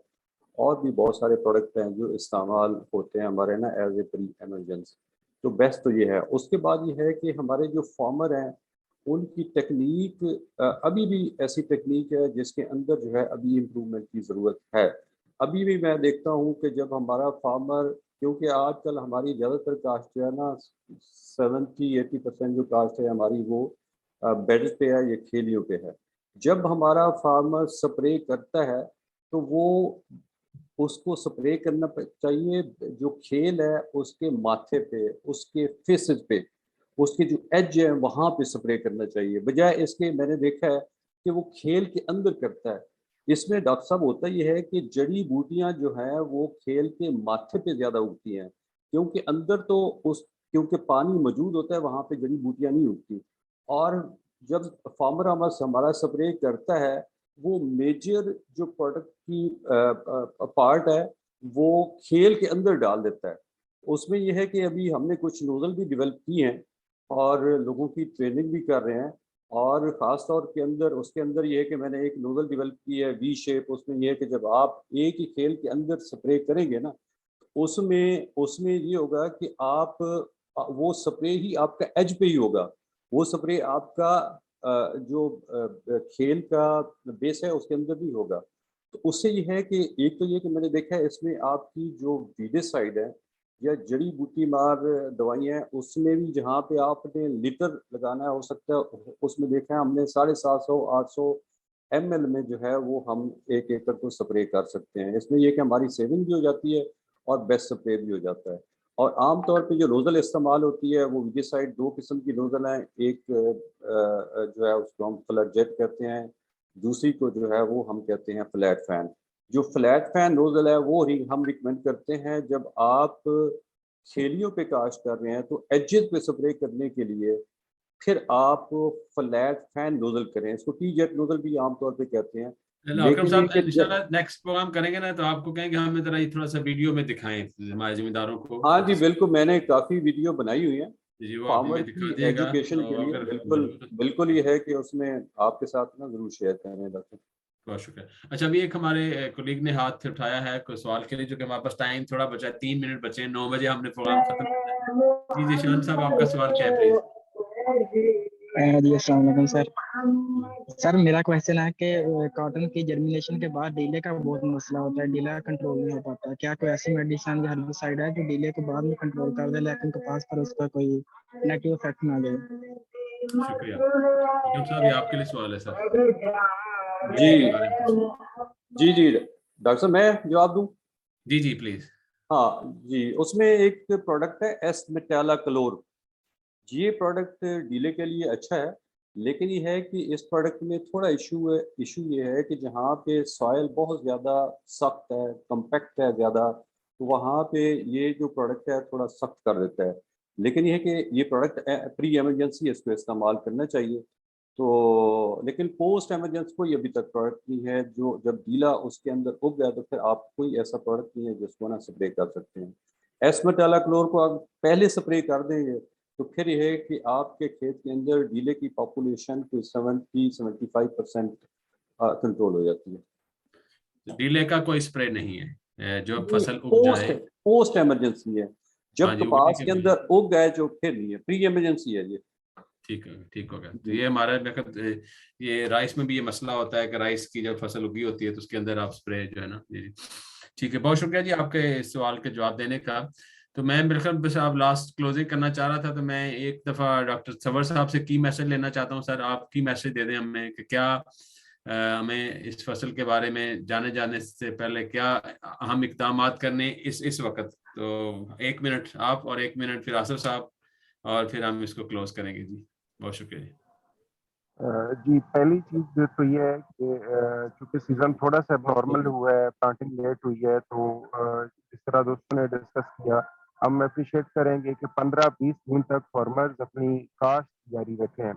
और भी बहुत सारे प्रोडक्ट हैं जो इस्तेमाल होते हैं हमारे ना एज ए प्री इमरजेंसी। तो बेस्ट तो ये है। उसके बाद ये है कि हमारे जो फार्मर हैं उनकी टेक्निक, अभी भी ऐसी टेक्निक है जिसके अंदर जो है अभी इम्प्रूवमेंट की ज़रूरत है। अभी भी मैं देखता हूँ कि जब हमारा फार्मर, क्योंकि आजकल हमारी ज़्यादातर कास्ट जो है ना 70-80% जो कास्ट है हमारी वो बेड्स पे है या खेलियों पे है। जब हमारा फार्मर स्प्रे करता है तो वो उसको स्प्रे करना चाहिए जो खेल है उसके माथे पे, उसके फेसेस पे, उसके जो एज है वहाँ पे स्प्रे करना चाहिए, बजाय इसके मैंने देखा है कि वो खेल के अंदर करता है। इसमें डॉक्टर साहब होता ये है कि जड़ी बूटियाँ जो हैं वो खेल के माथे पे ज़्यादा उगती हैं, क्योंकि अंदर तो उस क्योंकि पानी मौजूद होता है वहाँ पे जड़ी बूटियाँ नहीं उगती। और जब फार्मर हमारा स्प्रे करता है, वो मेजर जो प्रोडक्ट की पार्ट है वो खेल के अंदर डाल देता है। उसमें यह है कि अभी हमने कुछ नोजल भी डेवलप की हैं और लोगों की ट्रेनिंग भी कर रहे हैं, और ख़ास तौर के अंदर उसके अंदर ये है कि मैंने एक नोजल डेवलप की है वी शेप। उसमें यह है कि जब आप एक ही खेल के अंदर स्प्रे करेंगे ना, उसमें उसमें ये होगा कि आप वो स्प्रे ही आपका एज पे ही होगा, वो स्प्रे आपका जो खेल का बेस है उसके अंदर भी होगा। तो उससे ये है कि एक तो ये कि मैंने देखा है इसमें आपकी जो वीडिसाइड है या जड़ी बूटी मार दवाइयाँ हैं, उसमें भी जहाँ पे आपने लीटर लगाना है हो सकता है उसमें देखा है हमने 750-800 ml में जो है वो हम 1 एकड़ को स्प्रे कर सकते हैं। इसमें यह कि हमारी सेविंग भी हो जाती है और बेस्ट स्प्रे भी हो जाता है। और आमतौर पे जो नोजल इस्तेमाल होती है वो वीडिसाइड 2 किस्म की नोजल है। एक जो है उसको हम फ्लड जेट कहते हैं, दूसरी को जो है वो हम कहते हैं फ्लैट फैन। जो फ्लैट फैन नोजल है वो ही हम रिकमेंड करते हैं जब आप खेलियों पे काश कर रहे हैं तो एजेस पे स्प्रे करने के लिए फिर आप फ्लैट फैन नोजल करें। इसको टी जेट नोजल भी आमतौर पे कहते हैं। अकरम लेकिन साहब, ये इंशाल्लाह नेक्स्ट प्रोग्राम करेंगे ना तो आपको कहेंगे हमें जरा ये थोड़ा सा वीडियो में दिखाएं हमारे जिम्मेदारों को। हाँ जी बिल्कुल, मैंने काफ़ी वीडियो बनाई हुई है जी वो आप फार्मर हमें दिखा की दिएगा एजुकेशन तो के लिए। अगर बिल्कुल मौजूद बिल्कुल ये है कि उसमें आपके साथ ना ज़रूर शेयर करें डॉक्टर। बहुत शुक्रिया। अच्छा, अभी एक हमारे कोलीग ने हाथ उठाया है कोई सवाल के लिए, जो कि हमारे पास टाइम थोड़ा बचा है, 3 मिनट बचे हैं, 9 बजे हमने प्रोग्राम खत्म करना है। जी जिशान साहब, आपका सवाल क्या है प्लीज? जी अस्सलाम वालेकुम सर। सर मेरा क्वेश्चन है कि कॉटन की जर्मिनेशन के बाद डीले का बहुत मसला होता है, डीले कंट्रोल नहीं हो पाता। क्या कोई ऐसी मेडिसिन या हर्बिसाइड है जो डीले के बाद में कंट्रोल कर दे लेकिन कपास पर उसका कोई नेगेटिव इफेक्ट ना जाए? शुक्रिया। अकरम साहब, ये आपके लिए सवाल है सर, जी डीले के बारे में। जी डॉक्टर साहब मैं जवाब दूं? जी जी प्लीज। हाँ जी, उसमें एक प्रोडक्ट है एस मेटालाक्लोर। ये प्रोडक्ट डीले के लिए अच्छा है, लेकिन ये है कि इस प्रोडक्ट में थोड़ा इशू ये है कि जहाँ पे सॉइल बहुत ज़्यादा सख्त है, कम्पैक्ट है ज़्यादा, तो वहाँ पे ये जो प्रोडक्ट है थोड़ा सख्त कर देता है। लेकिन ये है कि ये प्रोडक्ट प्री एमरजेंसी इसको इस्तेमाल करना चाहिए। तो लेकिन पोस्ट एमरजेंसी कोई अभी तक प्रोडक्ट नहीं है जो जब डीला उसके अंदर उग गया तो फिर आप कोई ऐसा प्रोडक्ट नहीं है जिसको ना स्प्रे कर सकते हैं। एस्मेटालाक्लोर को आप पहले स्प्रे कर देंगे तो फिर यह है कि आपके खेत के अंदर डीले की पॉपुलेशन कोई 70-75% कंट्रोल हो जाती है। डीले का कोई स्प्रे नहीं है जो ये फसल उग जाए। पोस्ट एमरजेंसी है, हाँ जब जी, उगने कपास के के बाद। अंदर उग गए जो फिर नहीं है, प्री एमरजेंसी है ये। ठीक है, ठीक हो गया। तो जी ये हमारा ये राइस में भी ये मसला होता है कि राइस की जब फसल उगी होती है तो उसके अंदर आप स्प्रे जो है ना। जी जी ठीक है, बहुत शुक्रिया जी आपके इस सवाल के जवाब देने का। तो मैं बिल्कुल बस आप लास्ट क्लोजिंग करना चाह रहा था, तो मैं एक दफ़ा डॉक्टर सवर साहब से की मैसेज लेना चाहता हूँ। सर, आप की मैसेज दे दें हमें कि क्या हमें इस फसल के बारे में जाने से पहले क्या अहम इक़दाम करने इस वक्त। तो 1 मिनट आप और 1 मिनट फिर आसिफ साहब, और फिर हम इसको क्लोज करेंगे जी। बहुत शुक्रिया जी, पहली चीज तो ये है कि चूंकि सीजन थोड़ा सा नॉर्मल हुआ है, प्लांटिंग लेट हुई है, तो जिस तरह दोस्तों ने डिस्कस किया, हम अप्रिशिएट करेंगे कि 15-20 जून तक फार्मर्स अपनी काश्त जारी रखें।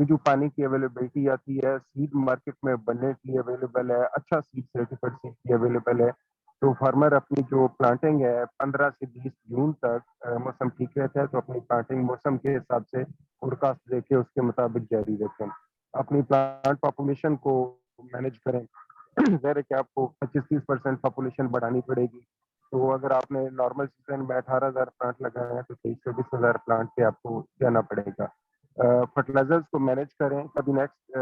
जो पानी की अवेलेबिलिटी आती है, सीड मार्केट में अबंडेंटली अवेलेबल है, अच्छा सीड सर्टिफाइड सीड की अवेलेबल है, तो फार्मर अपनी जो प्लांटिंग है 15 से 20 जून तक मौसम ठीक रहता है तो अपनी प्लांटिंग मौसम के हिसाब से फोरकास्ट देके उसके मुताबिक जारी रखें। अपनी प्लांट पॉपुलेशन को मैनेज करें। ज़ाहिर है कि आपको 25-30% पॉपुलेशन बढ़ानी पड़ेगी, तो अगर आपने नॉर्मल सीजन में 18,000 प्लांट लगाए हैं तो 23-24,000 प्लांट पे आपको जाना पड़ेगा। फर्टिलाइजर्स को मैनेज करें। कभी नेक्स्ट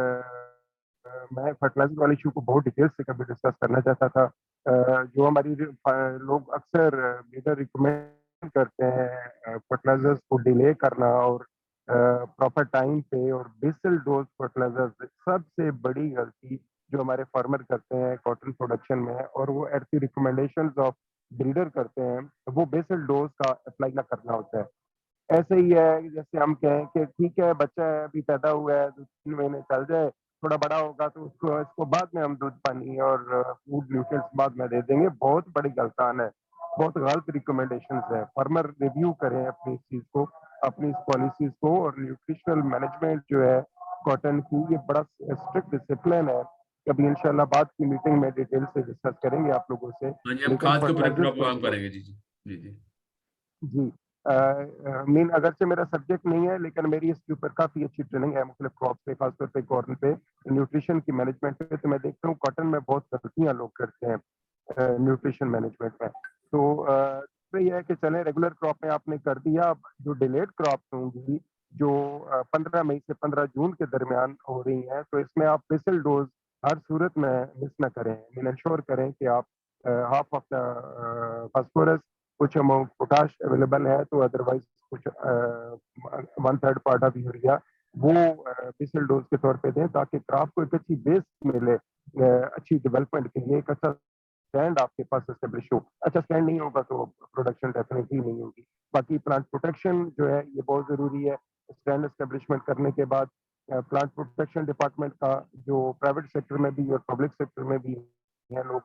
मैं फर्टिलाइजर वाले इशू को बहुत डिटेल से कभी डिस्कस करना चाहता था। जो हमारी लोग अक्सर लीडर रिकमेंड करते हैं फर्टिलाइजर्स को डिले करना और प्रॉपर टाइम पे और बेसल डोज फर्टिलाइजर्स, सबसे बड़ी गलती जो हमारे फार्मर करते हैं कॉटन प्रोडक्शन में, और वो at the recommendations of breeder करते हैं, वो बेसल डोज का अप्लाई ना करना होता है। ऐसे ही है कि जैसे हम कहें कि ठीक है बच्चा है अभी पैदा हुआ है 2-3 महीने चल जाए, थोड़ा बड़ा होगा तो इसको बाद में हम दूध पानी और फूड न्यूट्रिएंट्स बाद में दे देंगे। बहुत बड़ी गलतान है, बहुत गलत रिकमेंडेशंस है। फार्मर रिव्यू करें अपनी इस चीज को, अपनी इस पॉलिसीज को, और न्यूट्रिशनल मैनेजमेंट जो है कॉटन की, ये बड़ा स्ट्रिक्ट डिसिप्लिन है। कभी इंशाल्लाह बाद की मीटिंग में डिटेल से डिस्कस करेंगे आप लोगों से। हाँ जी, हम लेकिन खाद के ऊपर एक फर्टिलाइजर्स प्रोग्राम करेंगे। जी जी जी जी जी मीन अगरचे मेरा सब्जेक्ट नहीं है, लेकिन मेरी इसके ऊपर काफ़ी अच्छी ट्रेनिंग है मुख्तलिफ क्रॉप पे, खासतौर पे कॉर्न पे, न्यूट्रिशन की मैनेजमेंट पे। तो मैं देखता हूँ कॉटन में बहुत गलतियाँ लोग करते हैं न्यूट्रिशन मैनेजमेंट में। तो ये है कि चलें रेगुलर क्रॉप में आपने कर दिया, अब जो डिलेड क्रॉप होंगी जो 15 मई से 15 जून के दरमियान हो रही हैं, तो इसमें आप बेसल डोज हर सूरत में मिस न करें। मीन इंश्योर करें कि आप हाफ ऑफ द फास्फोरस, कुछ अमाउंट पोटाश अवेलेबल है, तो अदरवाइज कुछ 1/3 पार्ट ऑफ यूरिया वो बेसल डोज के तौर पे दें, ताकि क्रॉप को एक अच्छी बेस मिले अच्छी डेवलपमेंट के लिए। एक अच्छा स्टैंड आपके पास एस्टेब्लिश हो। अच्छा स्टैंड नहीं होगा तो प्रोडक्शन डेफिनेटली नहीं होगी। बाकी प्लांट प्रोटेक्शन जो है ये बहुत ज़रूरी है। स्टैंड एस्टेब्लिशमेंट करने के बाद प्लांट प्रोटेक्शन डिपार्टमेंट का जो प्राइवेट सेक्टर में भी और पब्लिक सेक्टर में भी है, लोग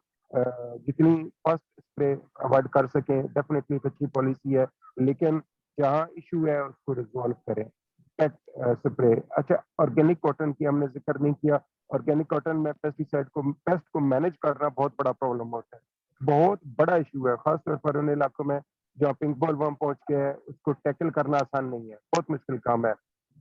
जितनी फर्स्ट स्प्रे अवॉइड कर सकें डेफिनेटली एक अच्छी पॉलिसी है। लेकिन जहाँ इशू है उसको रिजॉल्व करें। पेट स्प्रे, अच्छा ऑर्गेनिक कॉटन की हमने जिक्र नहीं किया। ऑर्गेनिक कॉटन में पेस्टिसाइड को, पेस्ट को मैनेज करना बहुत बड़ा प्रॉब्लम होता है, बहुत बड़ा इशू है, खासतौर पर उन इलाकों में जहाँ पिंक बॉलवर्म पहुंच के है, उसको टैकल करना आसान नहीं है, बहुत मुश्किल काम है।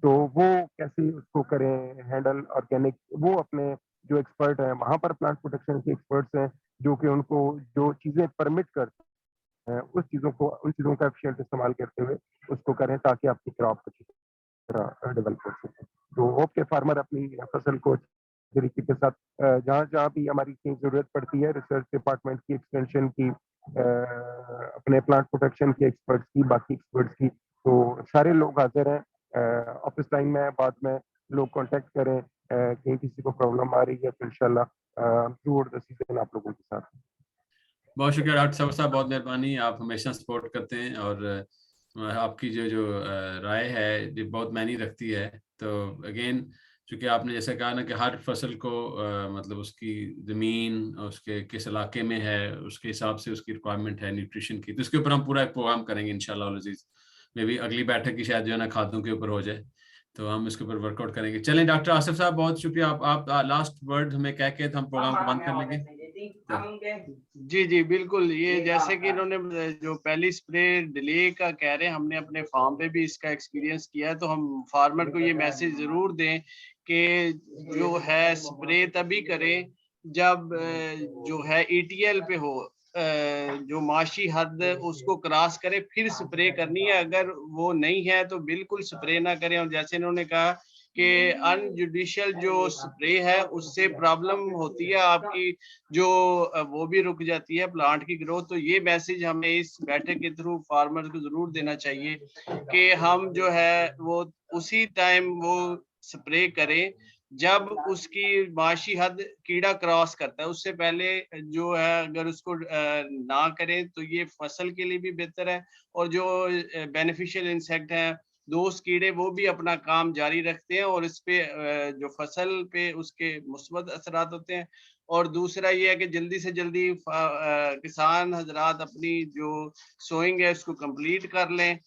तो वो कैसे उसको करें हैंडल ऑर्गेनिक, वो अपने जो एक्सपर्ट हैं वहाँ पर प्लांट प्रोटेक्शन के एक्सपर्ट्स हैं जो कि उनको जो चीज़ें परमिट करते हैं उस चीज़ों को, उन चीज़ों का एफिशिएंट इस्तेमाल करते हुए उसको करें ताकि आपकी क्रॉप अच्छी तरह डेवलप कर सकें। तो होप के फार्मर अपनी फसल को तरीके के साथ जहाँ जहाँ भी हमारी कहीं ज़रूरत पड़ती है रिसर्च डिपार्टमेंट की, एक्सटेंशन की, अपने प्लांट प्रोटेक्शन के एक्सपर्ट्स की, बाकी एक्सपर्ट्स की, तो सारे लोग हाजिर हैं। ऑफिस टाइम में बाद में लोग कांटेक्ट करें, कहीं किसी को प्रॉब्लम आ रही है तो इंशाल्लाह थ्रू आउट द सीजन आप लोगों के साथ। बहुत शुक्रिया डॉक्टर सबर साहब, बहुत मेहरबानी। आप हमेशा सपोर्ट करते हैं और आपकी जो राय है ये बहुत मायने रखती है। तो अगेन चूँकि आपने जैसे कहा ना कि हर फसल को मतलब उसकी ज़मीन उसके किस इलाके में है उसके हिसाब से उसकी रिक्वायरमेंट है न्यूट्रिशन की, तो इसके ऊपर हम पूरा एक प्रोग्राम करेंगे इंशाल्लाह अज़ीज़। मे भी अगली बैठक की शायद जो है ना खादों के ऊपर हो जाए, तो हम इसके ऊपर वर्कआउट करेंगे। चलें डॉक्टर आसिफ साहब, बहुत शुक्रिया। आप लास्ट वर्ड हमें कह के तो हम प्रोग्राम को बंद कर लेंगे। जी जी बिल्कुल, ये जैसे कि इन्होंने जो पहली स्प्रे डिले का कह रहे हैं, हमने अपने फार्म पे भी इसका एक्सपीरियंस किया है, तो हम फार्मर को ये मैसेज जरूर दें कि जो है स्प्रे तभी करें जब जो है ETL पे हो, जो माशी हद उसको क्रॉस करे फिर स्प्रे करनी है। अगर वो नहीं है तो बिल्कुल स्प्रे ना करें। और जैसे इन्होंने कहा कि अनजुडिशियल जो स्प्रे है उससे प्रॉब्लम होती है आपकी, जो वो भी रुक जाती है प्लांट की ग्रोथ। तो ये मैसेज हमें इस बैठक के थ्रू फार्मर को जरूर देना चाहिए कि हम जो है वो उसी टाइम वो स्प्रे करें जब उसकी माशी हद कीड़ा क्रॉस करता है। उससे पहले जो है अगर उसको ना करें तो ये फसल के लिए भी बेहतर है, और जो बेनिफिशियल इंसेक्ट हैं दोस्त कीड़े वो भी अपना काम जारी रखते हैं और इस पे जो फसल पे उसके मुस्बत असरात होते हैं। और दूसरा ये है कि जल्दी से जल्दी किसान हजरात अपनी जो सोइंग है उसको कंप्लीट कर लें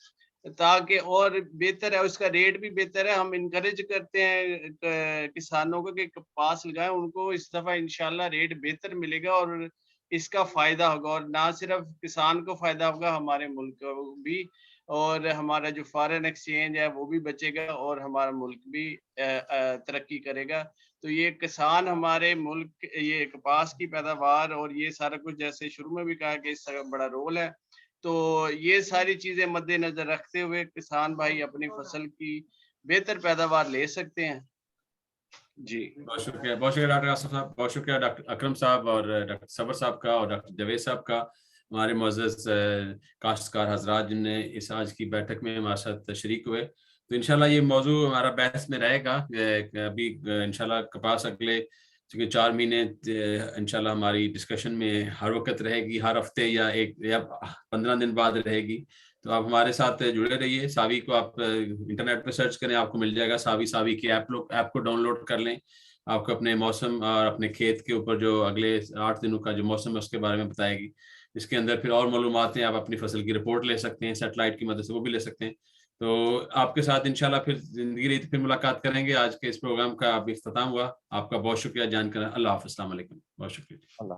ताकि और बेहतर है, उसका रेट भी बेहतर है। हम इनकरेज करते हैं किसानों को कि कपास लगाएं, उनको इस दफा इंशाल्लाह रेट बेहतर मिलेगा और इसका फायदा होगा। और ना सिर्फ किसान को फायदा होगा, हमारे मुल्क को भी, और हमारा जो फॉरेन एक्सचेंज है वो भी बचेगा और हमारा मुल्क भी तरक्की करेगा। तो ये किसान हमारे मुल्क, ये कपास की पैदावार और ये सारा कुछ जैसे शुरू में भी कहा कि इसका बड़ा रोल है। तो ये सारी चीजें मद्देनजर रखते हुए किसान भाई अपनी फसल की बेहतर पैदावार ले सकते हैं। जी बहुत शुक्रिया डॉक्टर आसिफ साहब, बहुत शुक्रिया डॉक्टर अकरम साहब और डॉक्टर सबर साहब का और डॉक्टर जावेद साहब का, हमारे मुअज़्ज़ज़ काश्तकार हजरात जिनने इस आज की बैठक में हमारे साथ शरीक हुए। तो इंशाल्लाह ये मौजू हमारा बहस में रहेगा। अभी इंशाल्लाह कपास अगले क्योंकि 4 महीने इंशाल्लाह हमारी डिस्कशन में हर वक्त रहेगी, हर हफ्ते या 15 दिन बाद रहेगी। तो आप हमारे साथ जुड़े रहिए। सावी को आप इंटरनेट पे सर्च करें, आपको मिल जाएगा। सावी की ऐप को डाउनलोड कर लें। आपको अपने मौसम और अपने खेत के ऊपर जो अगले 8 दिनों का जो मौसम है उसके बारे में बताएगी। इसके अंदर फिर और मालूमात हैं, आप अपनी फसल की रिपोर्ट ले सकते हैं, सैटेलाइट की मदद से वो भी ले सकते हैं। तो आपके साथ इंशाल्लाह फिर जिंदगी रही तो फिर मुलाकात करेंगे। आज के इस प्रोग्राम का अब इख्तिताम हुआ। आपका बहुत शुक्रिया जानकर। अल्लाह हाफ़िज़, अस्सलाम वालेकुम, बहुत शुक्रिया। अल्लाह।